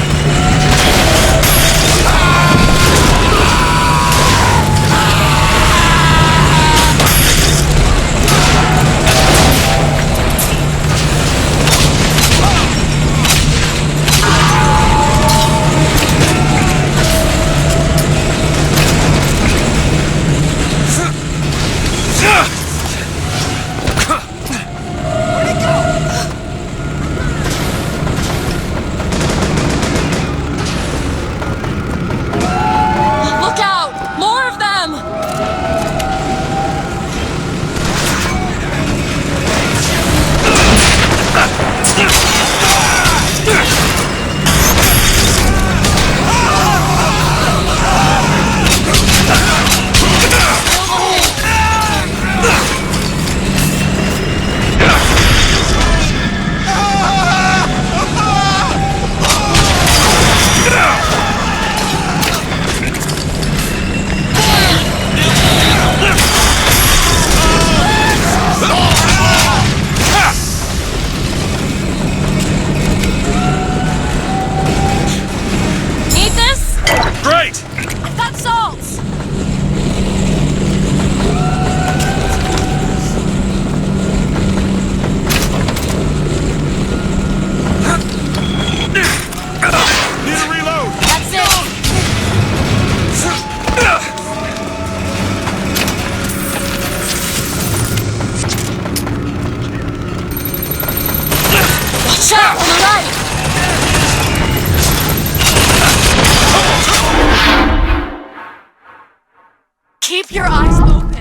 Keep your eyes open.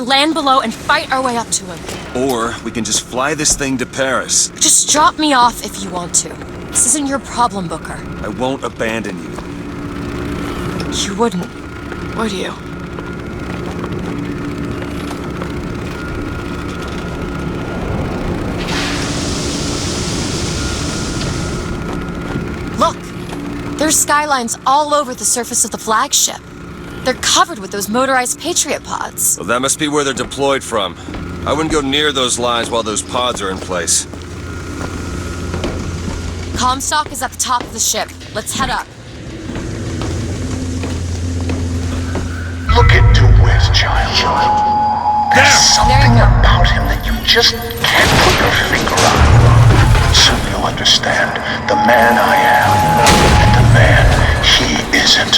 land below and fight our way up to him. Or we can just fly this thing to Paris. Just drop me off if you want to. This isn't your problem, Booker. I won't abandon you. You wouldn't, would you? Look! There's skylines all over the surface of the flagship. They're covered with those motorized Patriot pods. Well, that must be where they're deployed from. I wouldn't go near those lines while those pods are in place. Comstock is at the top of the ship. Let's head up. Look into Wes, child. There's something about him that you just can't put your finger on. Soon you'll understand the man I am and the man he isn't.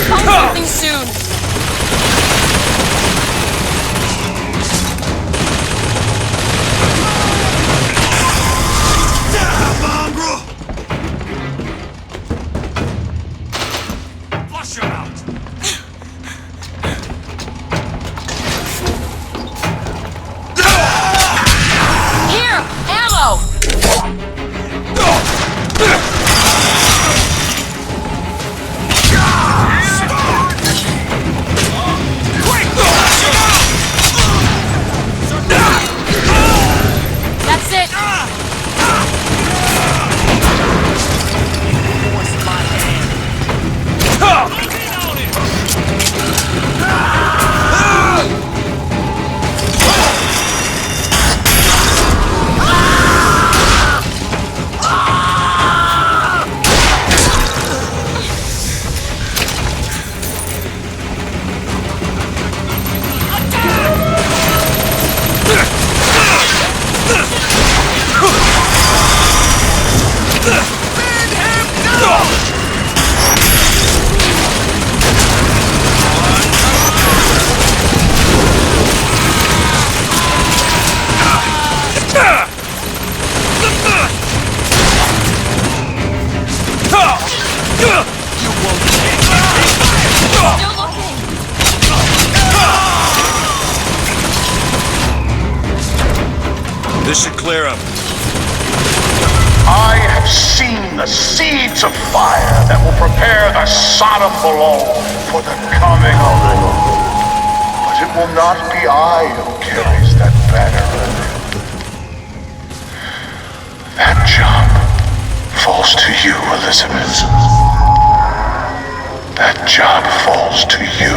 Find something soon. Flush him out! Here! Ammo! That's it! This should clear him. I have seen the seeds of fire that will prepare the Sodom below for the coming of the Lord. But it will not be I who carries that banner. That job falls to you, Elizabeth. That job falls to you.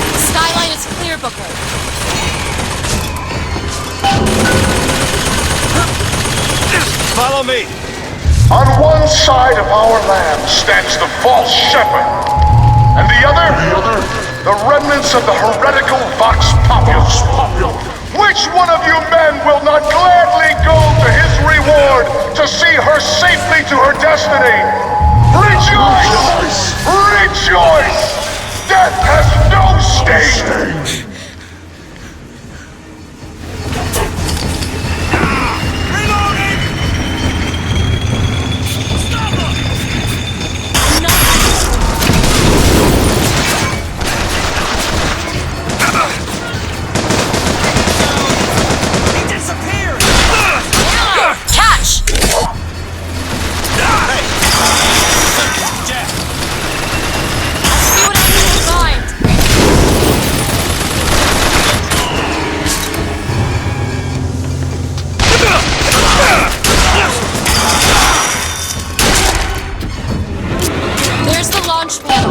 The skyline is clear, Booker. Follow me! On one side of our land stands the false shepherd, and the other, the remnants of the heretical Vox Populus. Which one of you men will not gladly go to his reward to see her safely to her destiny? Rejoice! Rejoice! Death has no sting!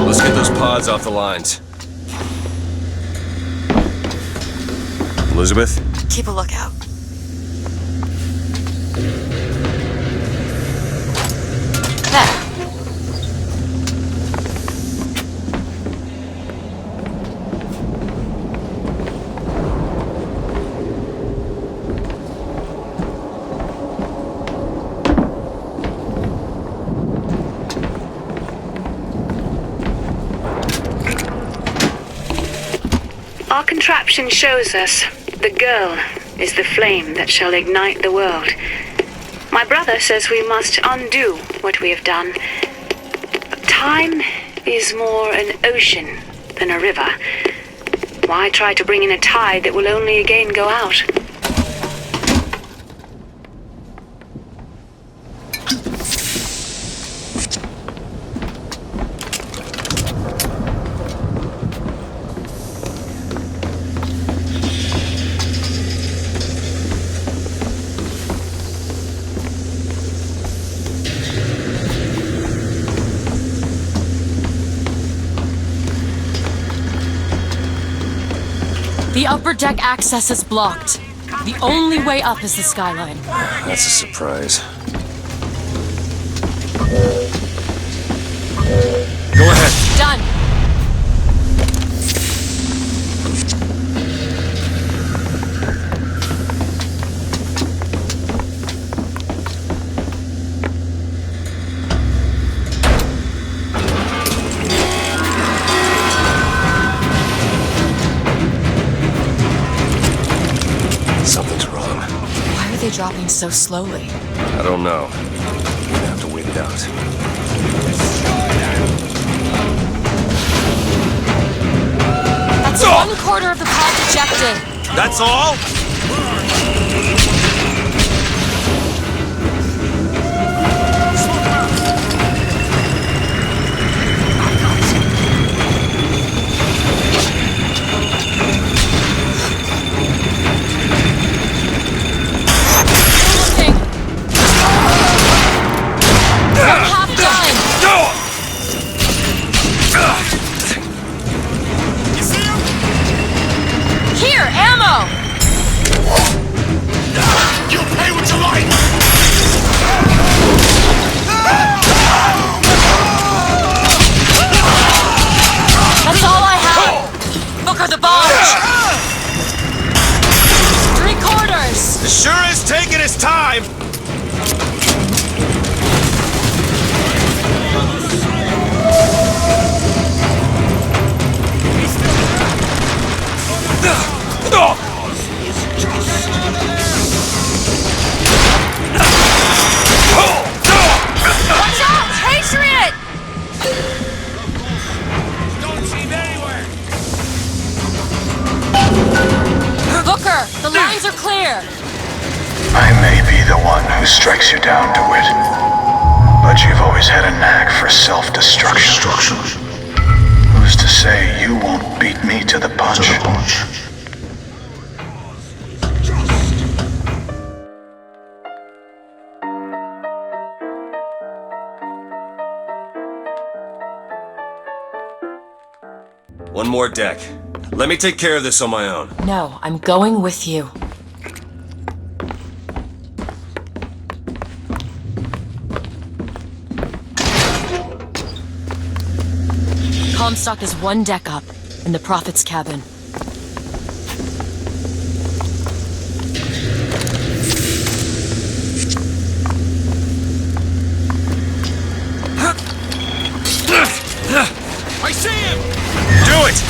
Let's get those pods off the lines. Elizabeth? Keep a lookout. There. contraption shows us the girl is the flame that shall ignite the world. My brother says we must undo what we have done. But time is more an ocean than a river. Why try to bring in a tide that will only again go out? The upper deck access is blocked. The only way up is the skyline. That's a surprise. Go ahead. Done. Something's wrong. Why are they dropping so slowly? I don't know. We're gonna have to wait it out. That's 1/4 of the pod ejected. That's all? Half done. Here, ammo! You'll pay what you like! That's all I have! Booker the barge! 3/4! It sure is taking its time! Watch out! Patriot! Don't seem anywhere! Booker, the lines are clear! I may be the one who strikes you down, DeWitt, but you've always had a knack for self-destruction. Who's to say you won't beat me to the punch? One more deck. Let me take care of this on my own. No, I'm going with you. Comstock is 1 deck up, in the Prophet's cabin. I see him! Do it!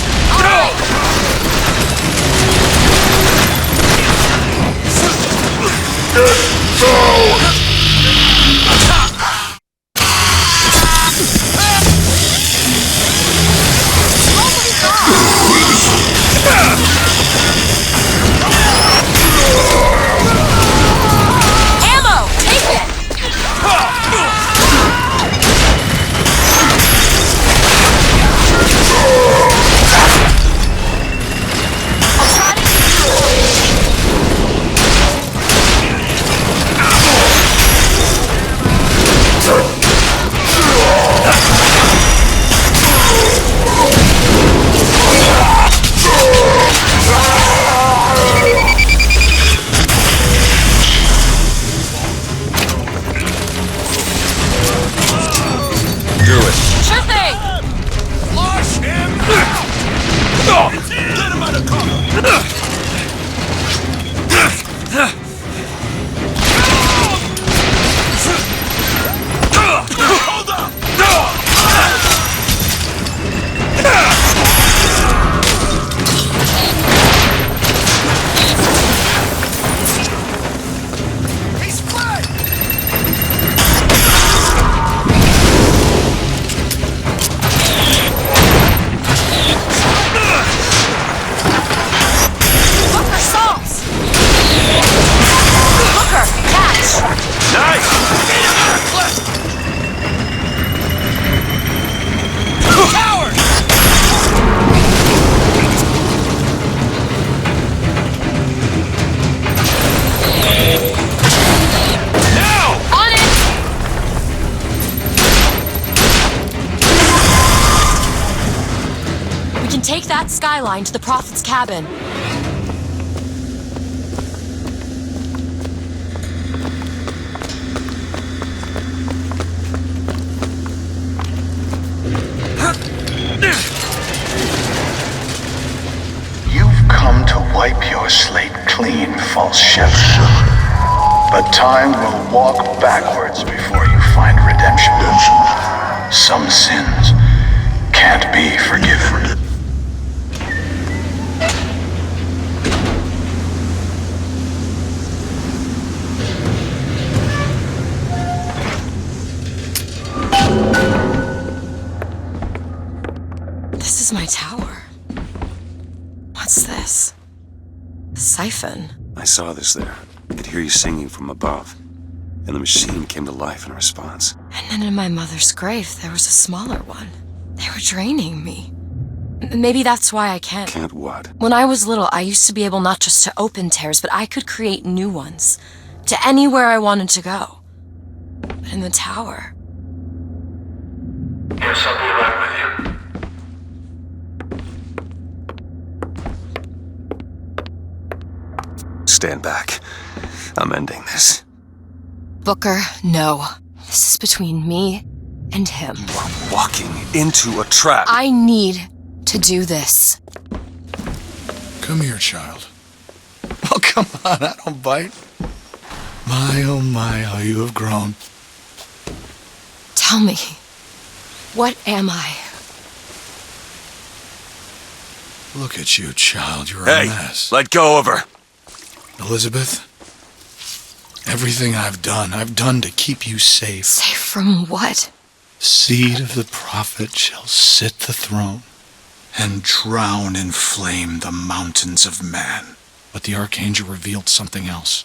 can take that skyline to the Prophet's cabin. You've come to wipe your slate clean, false shepherd. But time will walk backwards before you find redemption. Some sins can't be forgiven. This is my tower. What's this? A siphon. I saw this there. I could hear you singing from above. And the machine came to life in response. And then in my mother's grave, there was a smaller one. They were draining me. Maybe that's why I can't. Can't what? When I was little, I used to be able not just to open tears, but I could create new ones. To anywhere I wanted to go. But in the tower... Yes, I'll be right with you. Stand back. I'm ending this. Booker, no. This is between me and him. You are walking into a trap. I need to do this. Come here, child. Oh, come on, I don't bite. My, oh my, how you have grown. Tell me, what am I? Look at you, child, you're Hey, a mess. let go of her. Elizabeth, everything I've done to keep you safe. Safe from what? Seed of the prophet shall sit the throne and drown in flame the mountains of man. But the archangel revealed something else.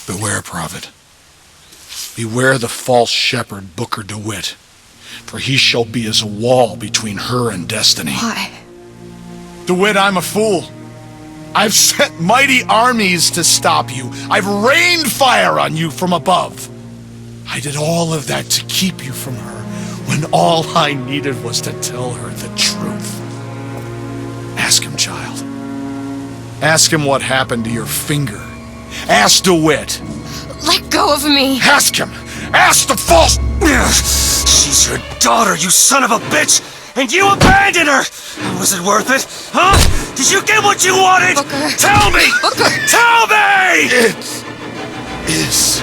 Beware, prophet. Beware the false shepherd Booker DeWitt, for he shall be as a wall between her and destiny. Why? DeWitt, I'm a fool. I've sent mighty armies to stop you. I've rained fire on you from above. I did all of that to keep you from her, when all I needed was to tell her the truth. Ask him, child. Ask him what happened to your finger. Ask DeWitt. Let go of me. Ask him. Ask the false... She's your daughter, you son of a bitch! And you abandoned her! Was it worth it? Huh? Did you get what you wanted? Booker. Tell me! Booker. Tell me! It is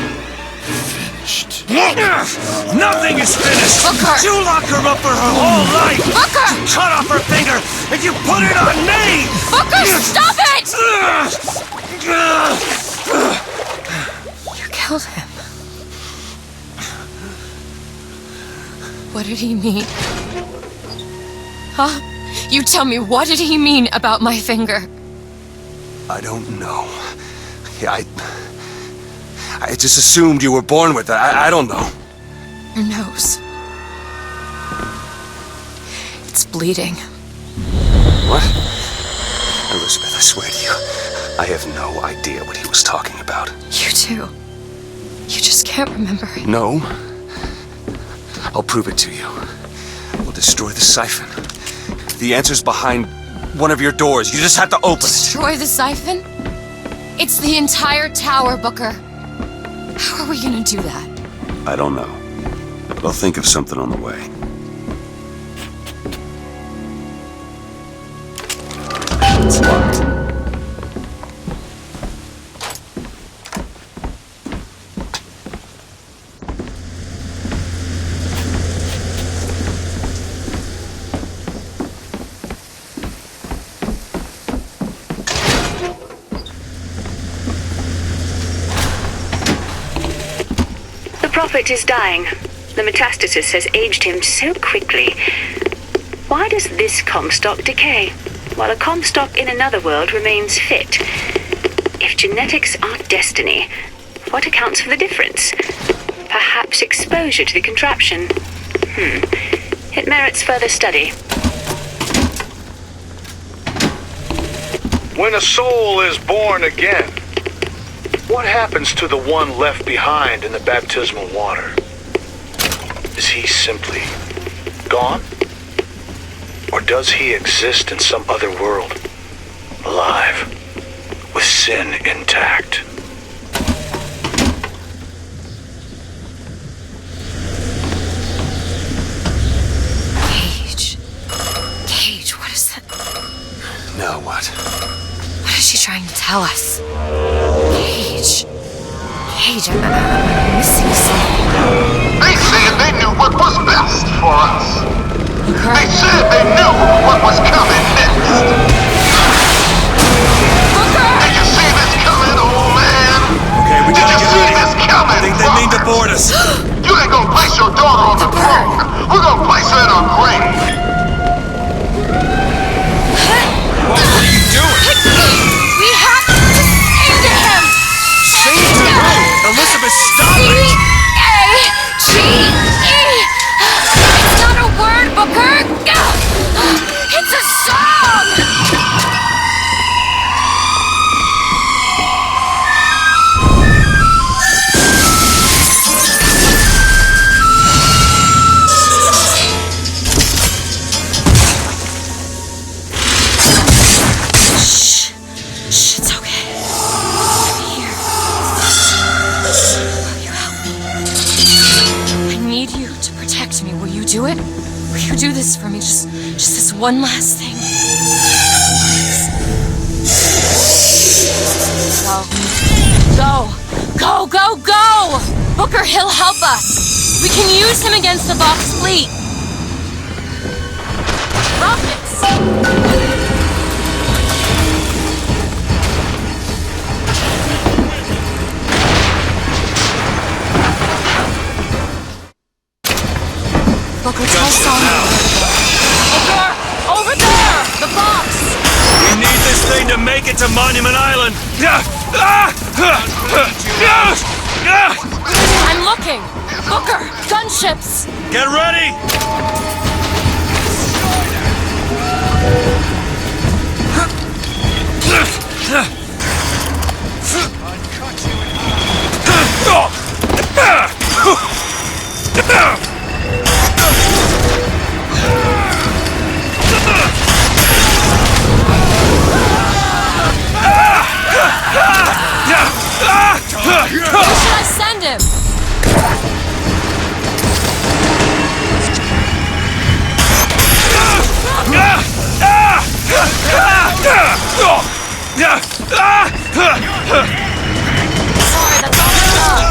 finished. Nothing is finished! Booker. You locked her up for her whole life! Booker! You cut off her finger, and you put it on me! Booker, stop it! You killed him. What did he mean? Huh? You tell me, what did he mean about my finger? I don't know. I just assumed you were born with it. I don't know. Your nose. It's bleeding. What? Elizabeth, I swear to you, I have no idea what he was talking about. You too. You just can't remember it. No. I'll prove it to you. We'll destroy the siphon. The answer's behind one of your doors. You just have to open it. Destroy the siphon? It's the entire tower, Booker. How are we gonna do that? I don't know. But I'll think of something on the way. It's locked. The prophet is dying. The metastasis has aged him so quickly. Why does this Comstock decay, while a Comstock in another world remains fit? If genetics are destiny, what accounts for the difference? Perhaps exposure to the contraption. It merits further study. When a soul is born again, what happens to the one left behind in the baptismal water? Is he simply gone? Or Or does he exist in some other world? Alive, with sin intact. Cage, what is that? Now what? What is she trying to tell us? Cage, I'm missing something. They said they knew what was best for us. They said they knew what was coming next. Did you see this coming, old man? Okay, we gotta get ready. This coming, I think they mean to board us. You ain't gonna place your daughter on the throne. We're gonna place her in her grave. What are you doing? We have to sing to him! Sing to who? Elizabeth, stop it! C-A-G-E! It's not a word, Booker! It's a song! Shh, it's okay. I'm here. Will you help me? I need you to protect me. Will you do it? Will you do this for me? Just this one last thing. Please. Go! Go! Booker, he'll help us. We can use him against the Vox fleet. Rockets! Booker, tell Sonya. Booker! Over there! The box! We need this thing to make it to Monument Island! I'm looking! Booker! Gunships! Get ready! Where should I send him? Sorry, that's all I got.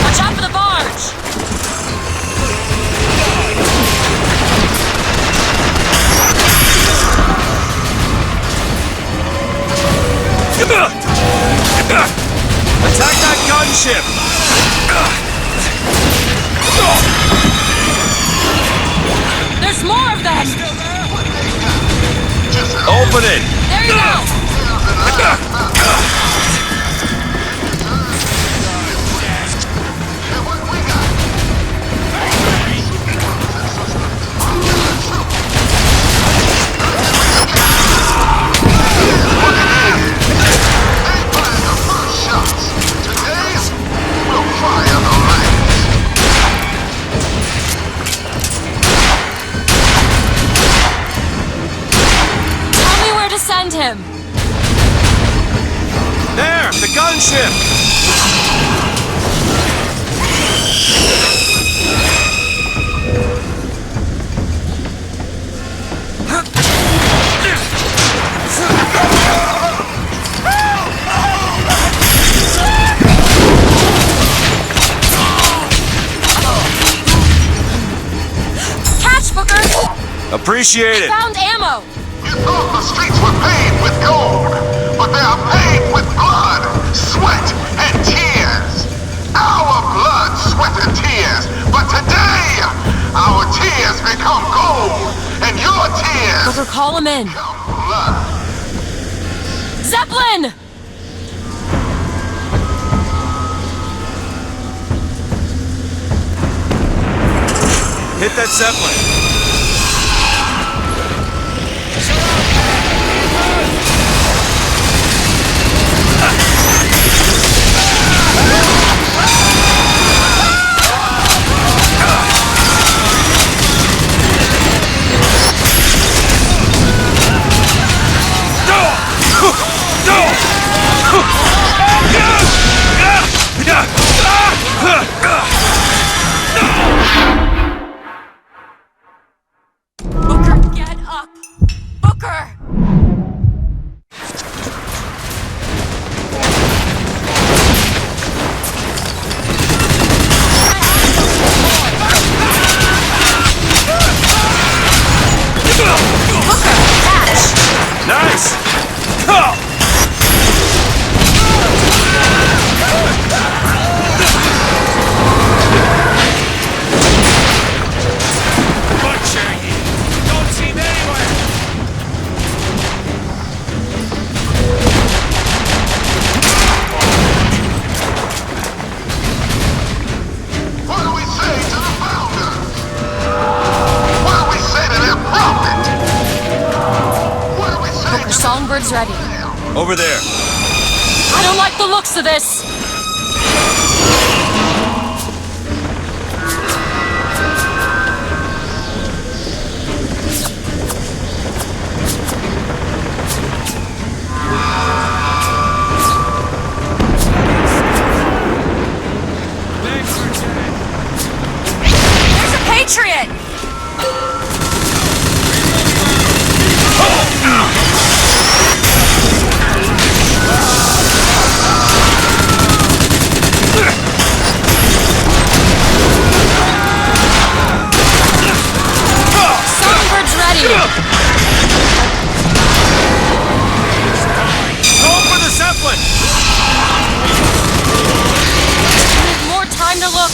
Watch out for the barge! Attack that gunship! There's more of them! Open it! There you go! Send him! There! The gunship! Catch, Booker! Appreciate it! Found ammo! You thought the streets were paved with gold, but they are paved with blood, sweat, and tears. Our blood, sweat, and tears. But today, our tears become gold, and your tears Booker, call him in. blood. Zeppelin! Hit that Zeppelin! Over there. I don't like the looks of this! There's a Patriot! Songbird's ready! Go for the Zeppelin! We need more time to look.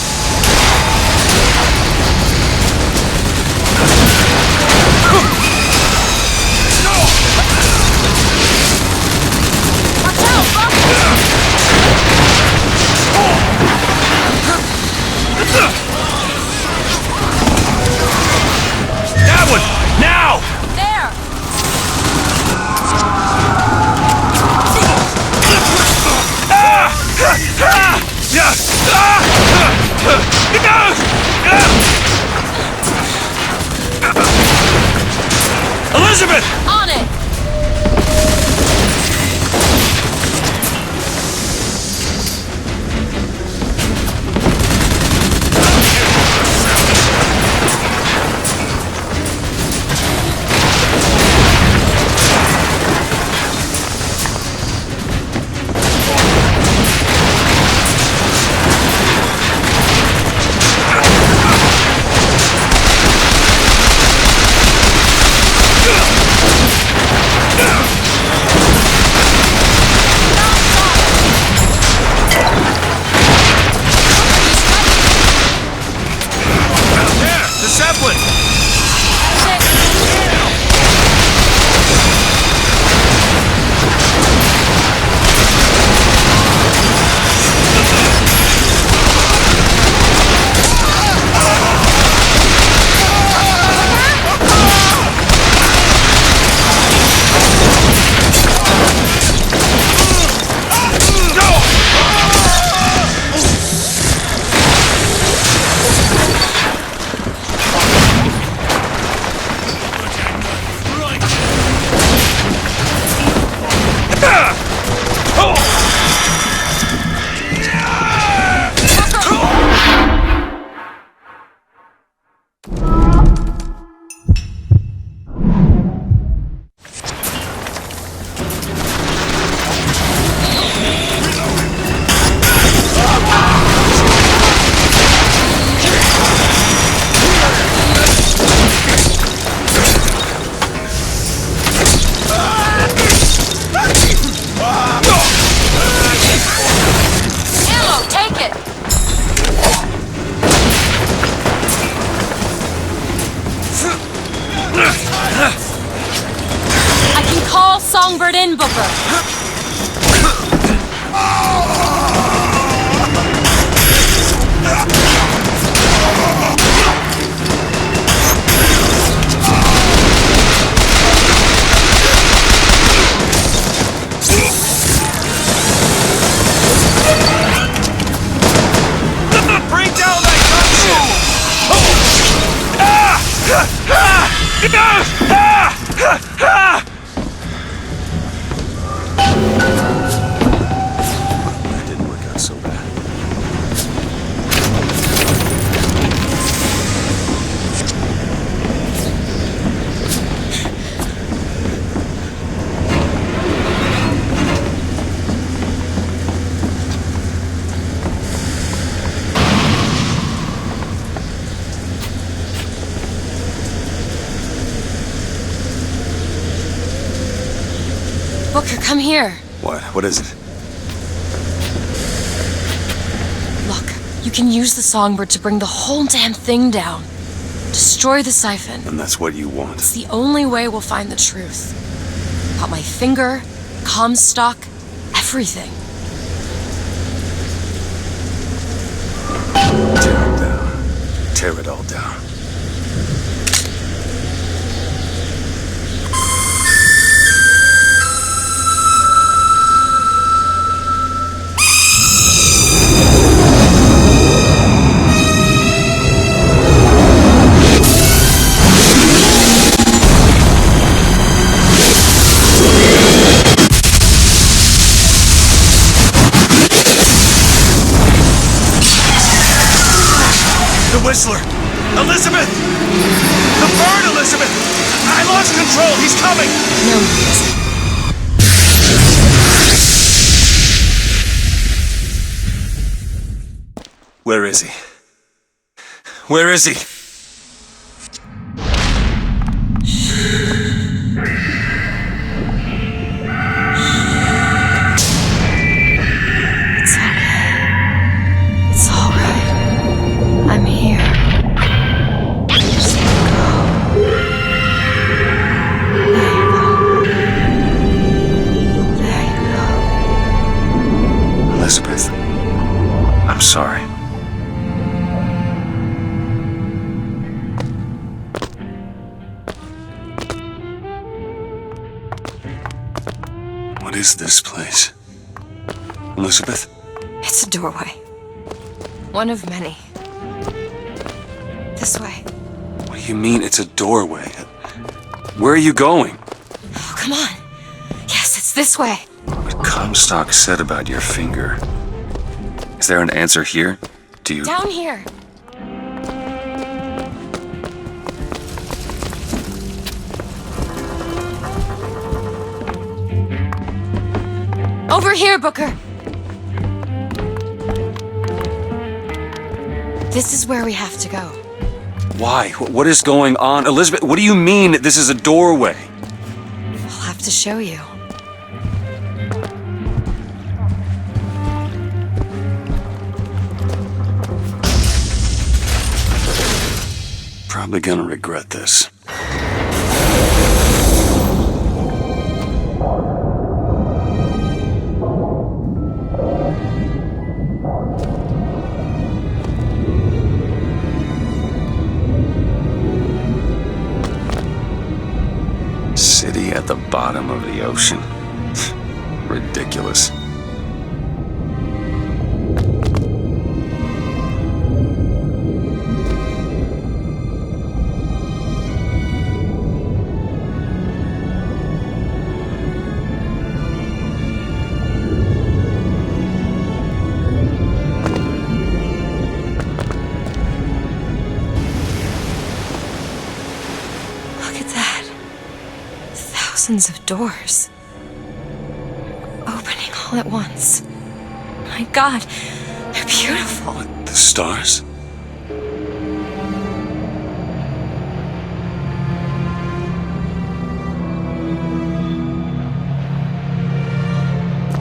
Watch out, Buck! That one! Now! There! Elizabeth! On it! There! The Zeppelin! Ammo, take it! I can call Songbird in, Booker. Bring down that gunship! That didn't work out so bad. Booker, come here. What? What is it? Look, you can use the Songbird to bring the whole damn thing down. Destroy the siphon. And that's what you want. It's the only way we'll find the truth. About my finger, Comstock, everything. Tear it down. Tear it all down. the Whistler! Elizabeth! The bird, Elizabeth! I lost control! He's coming! No, he isn't. Where is he? Where is he? It's okay. It's all right. I'm here. Just let go. There you go. There you go. Elizabeth, I'm sorry. What is this place? Elizabeth? It's a doorway. One of many. This way. What do you mean it's a doorway? Where are you going? Oh, come on. Yes, it's this way. What Comstock said about your finger. Is there an answer here? Do you... Down here. Over here, Booker. This is where we have to go. Why? What is going on? Elizabeth, what do you mean this is a doorway? I'll have to show you. Probably gonna regret this. City at the bottom of the ocean. Ridiculous. Look at that. Thousands of doors. Opening all at once. My God, they're beautiful. The stars?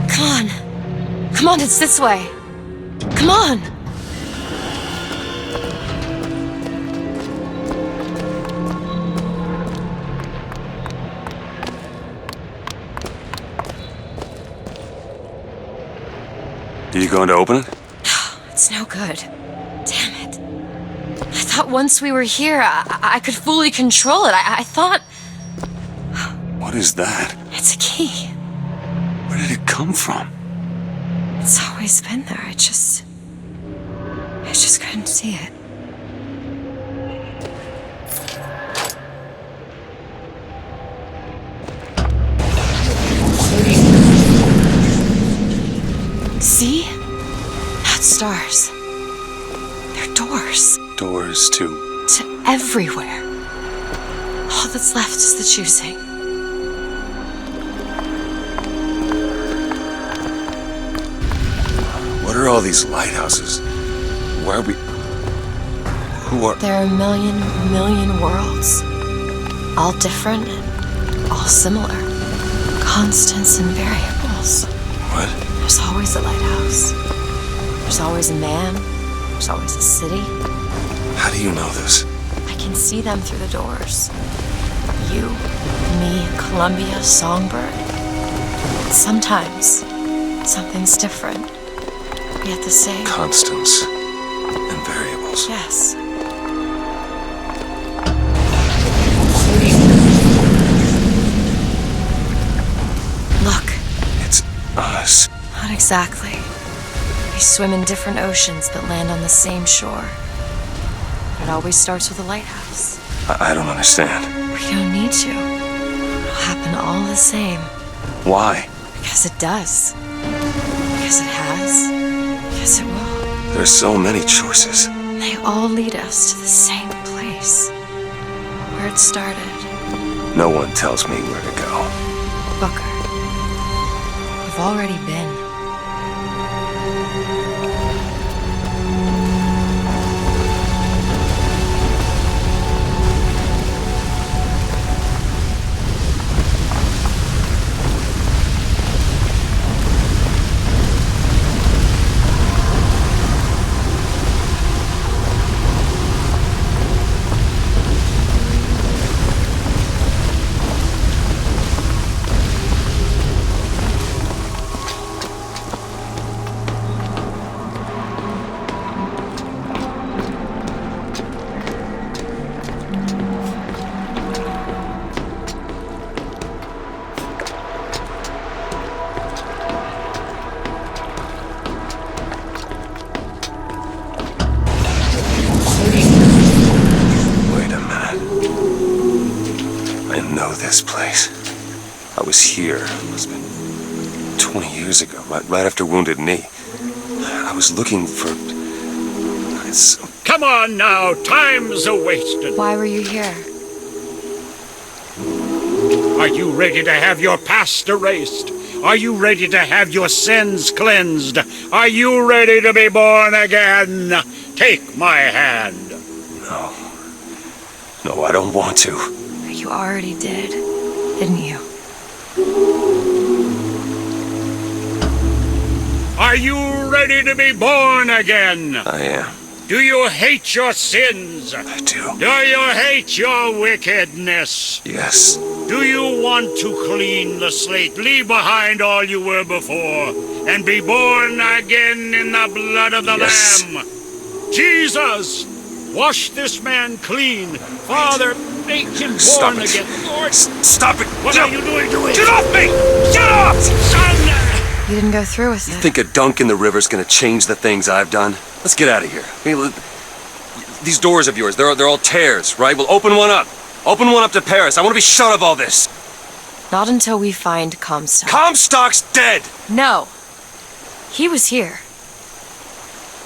Come on. Come on, it's this way. Come on. Are you going to open it? It's no good. Damn it. I thought once we were here, I could fully control it. I thought... What is that? It's a key. Where did it come from? It's always been there. I just couldn't see it. See? Not stars. They're doors. Doors to... To everywhere. All that's left is the choosing. What are all these lighthouses? Why are we... Who are... There are a million worlds. All different and all similar. Constants and variables. What? There's always a lighthouse. There's always a man. There's always a city. How do you know this? I can see them through the doors. You, me, Columbia, Songbird. Sometimes, something's different, yet the same. Constants and variables. Yes. Look. It's us. Not exactly. We swim in different oceans but land on the same shore. It always starts with a lighthouse. I don't understand. We don't need to. It'll happen all the same. Why? Because it does. Because it has. Because it will. There's so many choices. They all lead us to the same place. Where it started. No one tells me where to go. Booker. We've already been. This place. I was here, it must have been 20 years ago, right after Wounded Knee. I was looking for... Come on now, time's a-wasting. Why were you here? Are you ready to have your past erased? Are you ready to have your sins cleansed? Are you ready to be born again? Take my hand. No. No, I don't want to. You already did, didn't you? Are you ready to be born again? I am. Do you hate your sins? I do. Do you hate your wickedness? Yes. Do you want to clean the slate, leave behind all you were before, and be born again in the blood of the Lamb? Jesus, wash this man clean. Father, make him born again. Lord, stop it! What are you doing to him? Get off me! Get off! Son! You didn't go through with it. You think a dunk in the river's gonna change the things I've done? Let's get out of here. I mean, these doors of yours, they're all tears, right? We'll open one up. Open one up to Paris. I want to be shut of all this. Not until we find Comstock. Comstock's dead! No. He was here.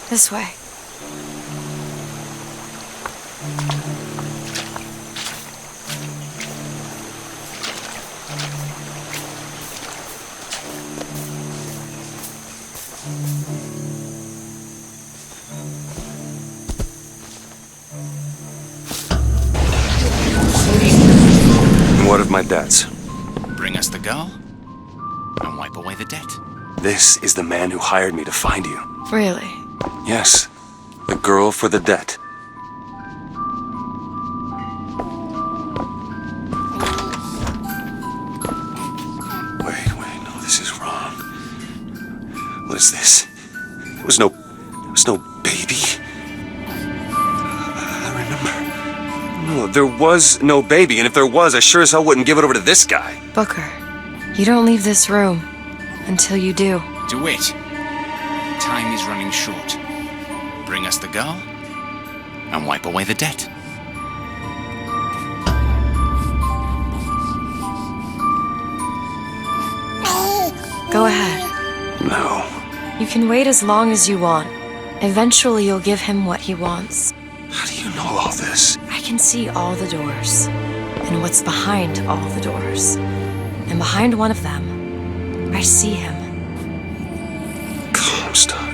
This way. What of my debts? Bring us the girl, and wipe away the debt. This is the man who hired me to find you. Really? Yes. The girl for the debt. Wait, no, this is wrong. What is this? There was no baby. No, there was no baby, and if there was, I sure as hell wouldn't give it over to this guy. Booker, you don't leave this room until you do. DeWitt, time is running short. Bring us the girl, and wipe away the debt. Go ahead. No. You can wait as long as you want. Eventually you'll give him what he wants. How do you know all this? I can see all the doors, and what's behind all the doors. And behind one of them, I see him. Comstock.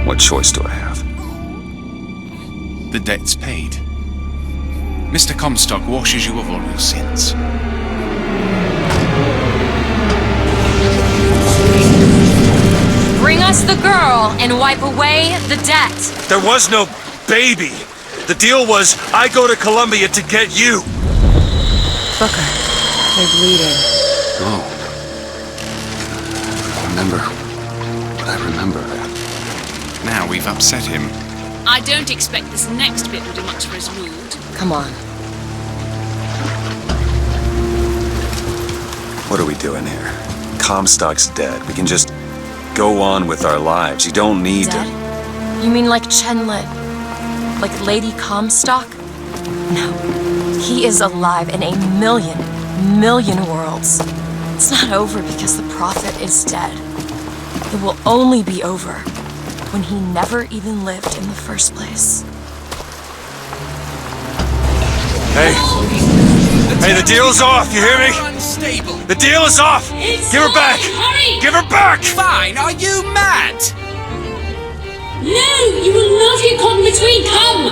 What choice do I have? The debt's paid. Mr. Comstock washes you of all your sins. Bring us the girl and wipe away the debt. There was no baby. The deal was I go to Columbia to get you. Booker, they're bleeding. Oh. I remember. Now we've upset him. I don't expect this next bit will do much for his mood. Come on. What are we doing here? Comstock's dead. We can just go on with our lives. You don't need Dead? to... You mean like Chenlit? Like Lady Comstock? No. He is alive in a million worlds. It's not over because the Prophet is dead. It will only be over when he never even lived in the first place. Hey! Hey, the deal's off, you hear me? The deal is off! Give her back! Give her back! Fine, are you mad? No, you will not get caught in between. Come!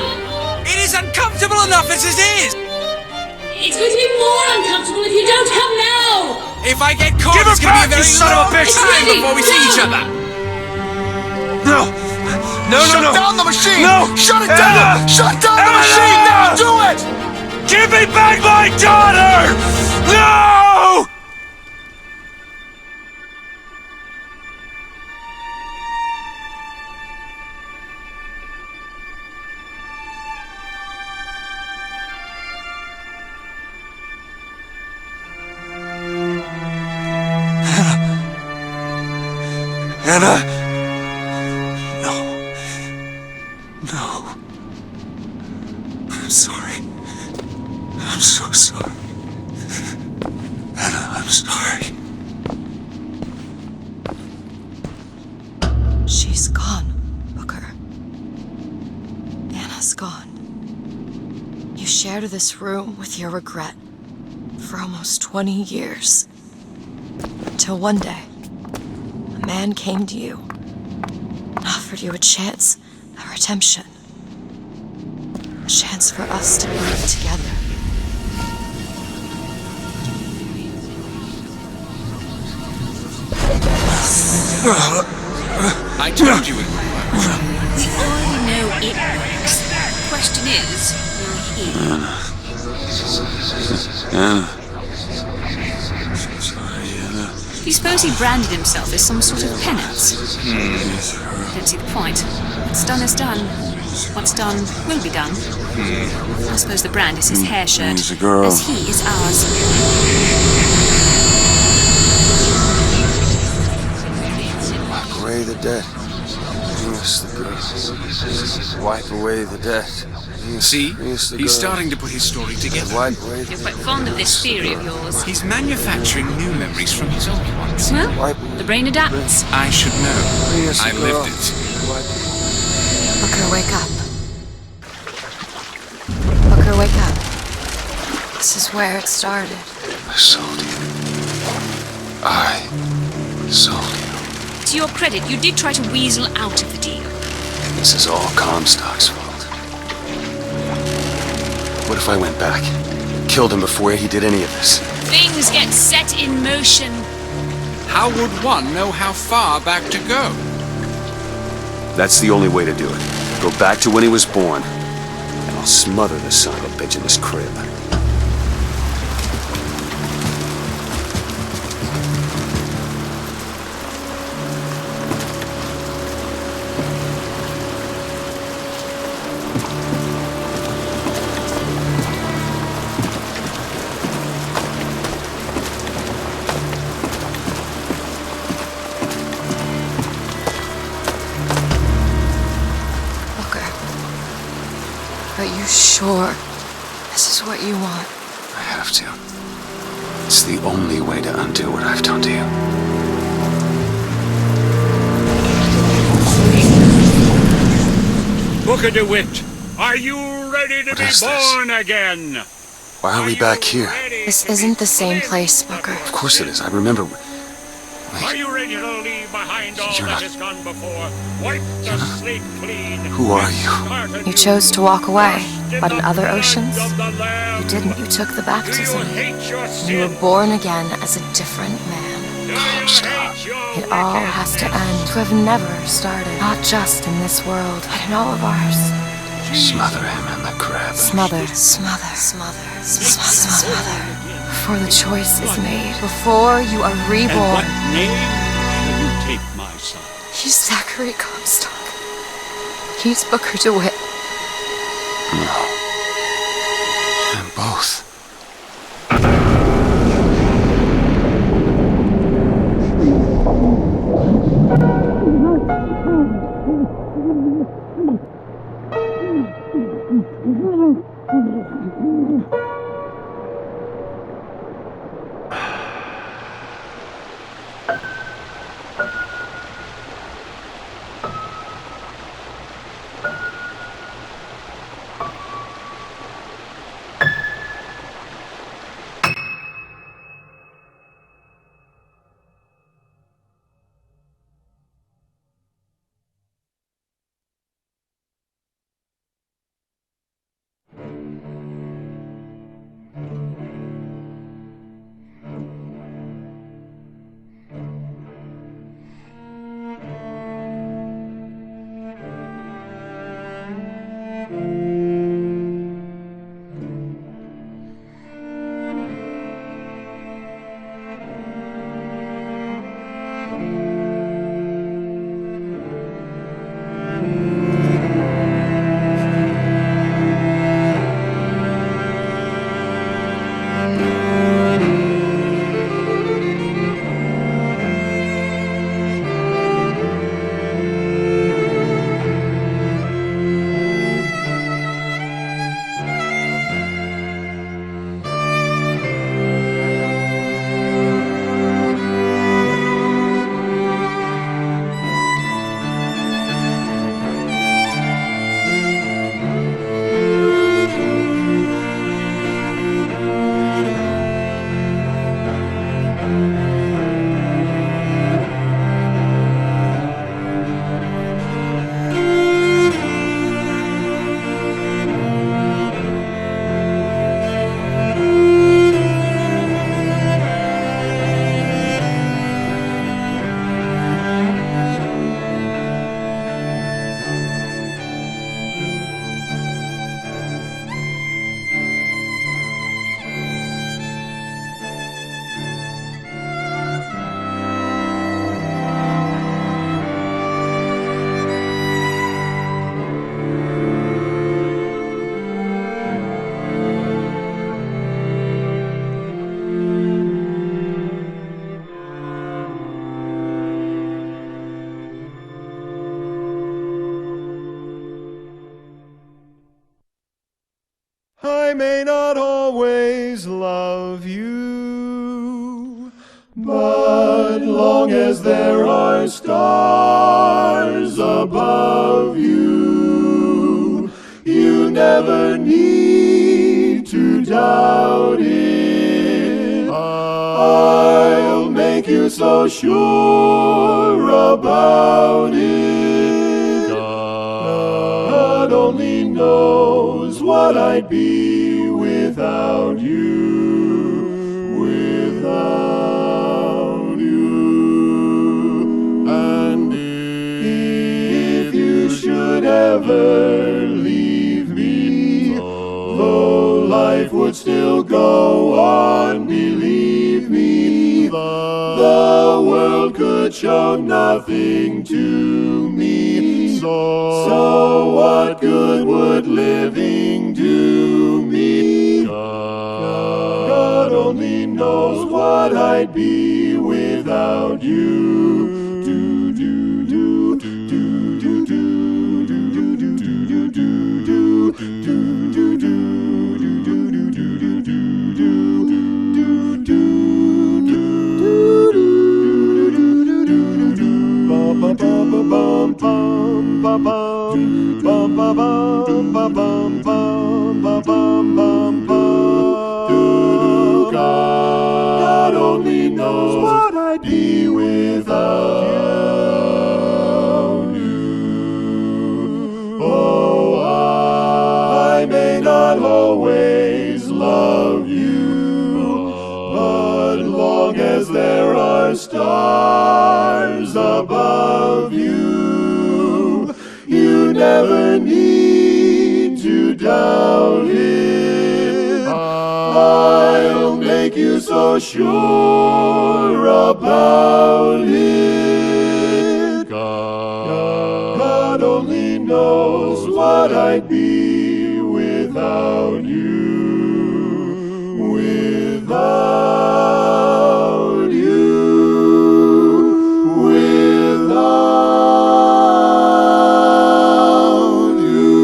It is uncomfortable enough as it is! It's going to be more uncomfortable if you don't come now! If I get caught, Give her it's going to back, be a you very son of a long bitch! time before we see each other! No! No, Shut no, no! down the machine! No! Shut it down! Anna! Shut down the Anna! machine! Now do it! Give me back my daughter! No! Anna! No. No. I'm sorry. I'm so sorry. Anna, I'm sorry. She's gone, Booker. Anna's gone. You shared this room with your regret for almost 20 years. Until one day, a man came to you and offered you a chance at redemption. A chance for us to be together. I told you it would work. We already know it works. The question is, will he? Anna. Do you suppose he branded himself as some sort of penance? Don't see the point. What's done is done. What's done will be done. I suppose the brand is his hair shirt, He's a girl. as he is ours. Wipe away the debt. Yes, the girl. Wipe away the debt. See? Yes, the He's girl. starting to put his story together. Wipe away the You're quite fond of this theory of yours. He's manufacturing new memories from his old ones. Well, the brain adapts. I should know. Yes, I girl. lived it. Booker, wake up. Booker, wake up. This is where it started. I sold you. I sold you. To your credit, you did try to weasel out of the deal. This is all Comstock's fault. What if I went back? Killed him before he did any of this? Things get set in motion. How would one know how far back to go? That's the only way to do it. Go back to when he was born, and I'll smother the son of a bitch in his crib. Booker, are you sure this is what you want? I have to. It's the only way to undo what I've done to you. Booker DeWitt, are you ready to What be is this? born again? Why are we back here? This isn't the same place, Booker. Of course it is. I remember. Are you ready to leave behind all You're that not- has gone before? Wipe the slate clean. Who are you? You chose to walk away, but in other oceans, you didn't. You took the baptism. You were born again as a different man. It all has to end. To have never started, not just in this world, but in all of ours. Smother him in the crib. Smother, smother, smother, smother, smother. Before the choice is made, before you are And reborn. what name shall you take, my son? He's Zachary Comstock. He's Booker DeWitt. No. And both. I may not always love you, but long as there are stars above you, you never need to doubt it. I'll make you so sure about it. God only knows what I'd be without you, without you. And if you should ever leave me, though life would still go on, believe me, the world could show nothing to me. So what good would living do me? God only knows what I'd be without you. Do do do do do do do do do do do do God only knows what I'd be without you. Oh, I may not always love you, but long as there are stars above you, you never need to doubt it. I'll make you so sure about it. God only knows what I'd be without you, without you, without you.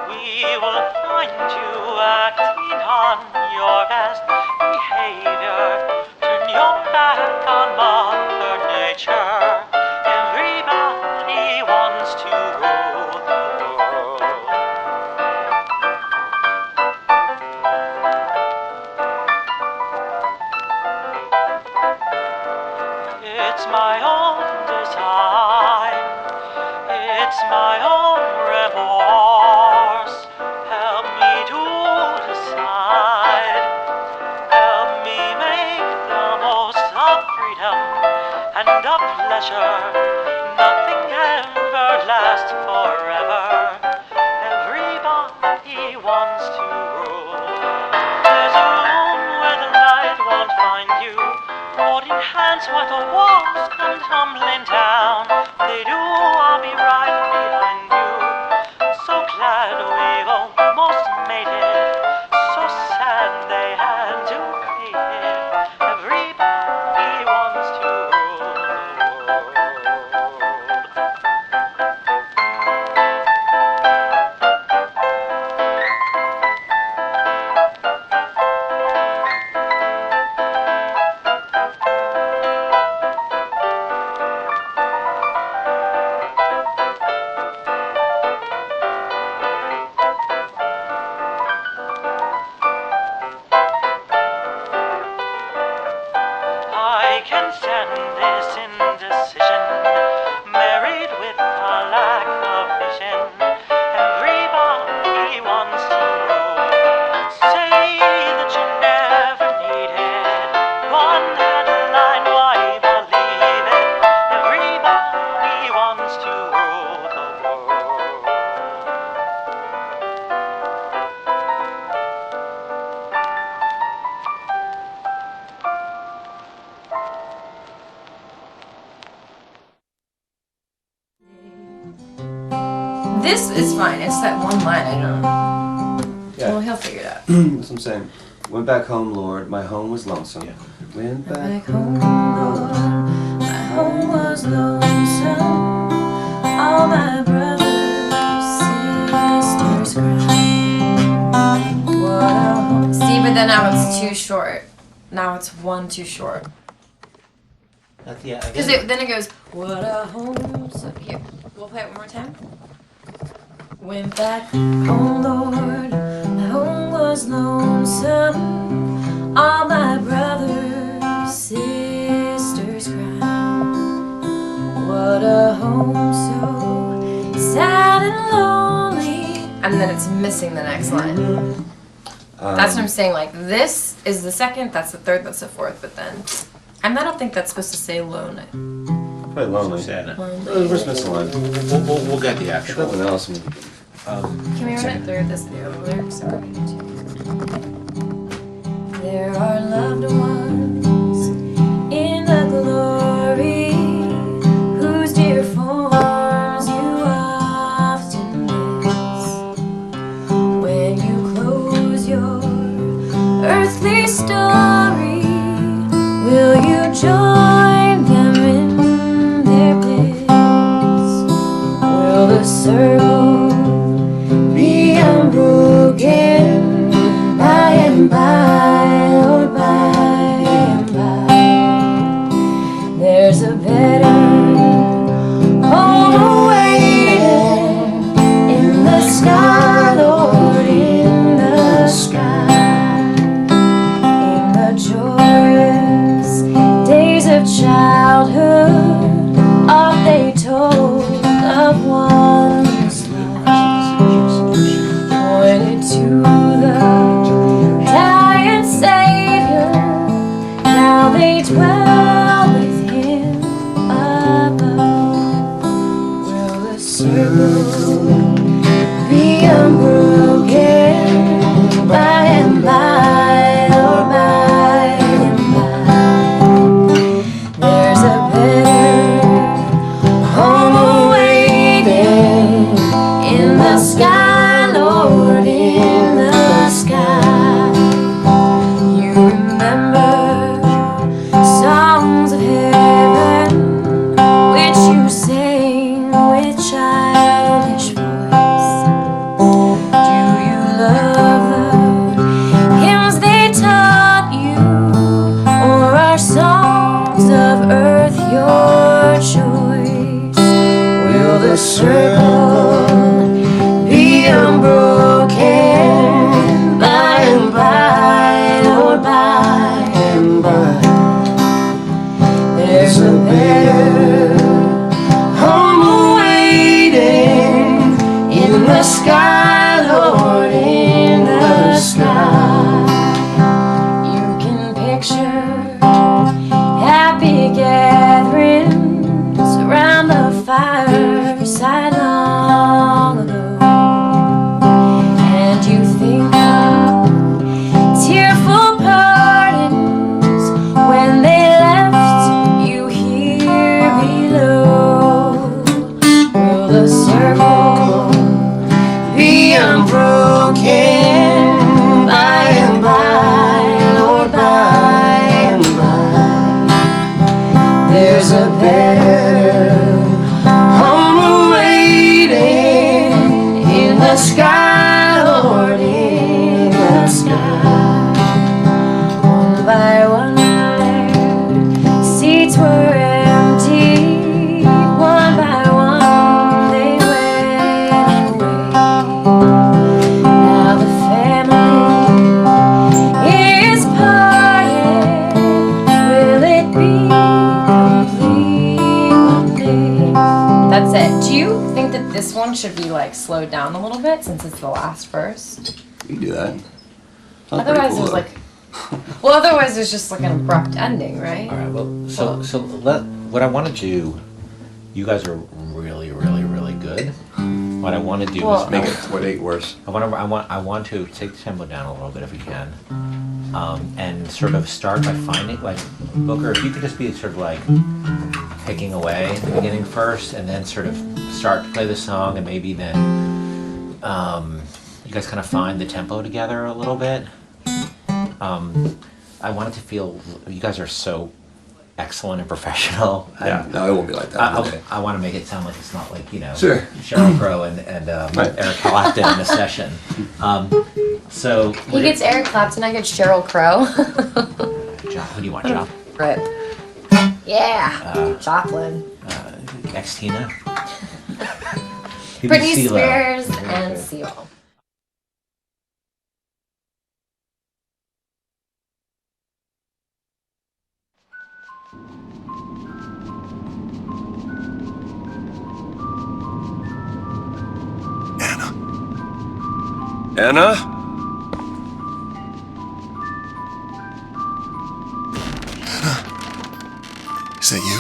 We will find you acting on your best behavior. Turn your back on Mother Nature. Everybody wants to rule the world. It's my own design. It's my own remorse. Help me to decide. Help me make the most of freedom and of pleasure. Nothing ever lasts forever. Everybody wants to rule. There's a room where the night won't find you. Holding hands while the walls come tumbling down. They do, I'll be right behind you. So glad we've almost made it. So sad they had to fade it. Everybody wants to rule the world. I can stand this indecision, married with a lack of vision. Everybody wants to rule. Say that you never needed one headline, why believe it? Everybody wants to rule the world. This is fine. It's that one line I don't. Yeah. Well, he'll figure it out. That's what I'm saying. Went back home, Lord. My home was lonesome. Yeah. Went back home, Lord. My home was lonesome. All my brothers, sisters cried. What a home. See, but then now it's too short. Now it's one too short. Yeah, Because then it goes, what a home. So here, we'll play it one more time. Went back home, Lord. My home was lonesome. All my brothers, sisters cried. What a home so sad and lonely. And then it's missing the next line. That's what I'm saying. Like, this is the second, that's the third, that's the fourth, but then. And I don't think that's supposed to say lone. Probably lonely. We're missing a line. We'll get the actual. Nothing else. Can we run it through this video? Lyrics are ready too. There are loved ones in the glory whose dear forms you often miss. When you close your earthly story, will you join them in their bliss? Will the circle be unbroken by and by, Lord, by walking by and by, Lord, by and by. There's a better home awaiting in the sky, Lord, in the sky. One by one their seats were empty, one by one they went away. Now the family is parted, will it be complete one day? That's it. Do you think that this one should be like slowed down a little bit since it's the last verse? You can do that. Sounds Otherwise, pretty cool, there's though. like, well, otherwise there's just like an abrupt ending, right? All right. Well, so what I want to do. You guys are really, really, really good. What I want to do Well, is Make it what 8 worse. I want to take the tempo down a little bit if we can, and sort of start by finding like Booker. If you could just be sort of like picking away at the beginning first, and then sort of start to play the song, and maybe then you guys kind of find the tempo together a little bit. I want it to feel you guys are so excellent and professional. Yeah, no, it won't be like that. I want to make it sound like it's not like, you know, Sure. Sheryl Crow and Right. Eric Clapton in a session. So He gets Eric Clapton, I get Sheryl Crow. John, who do you want, John? Right. Yeah. Joplin. Ex-Tina? Britney Spears and Seal. Anna? Is that you?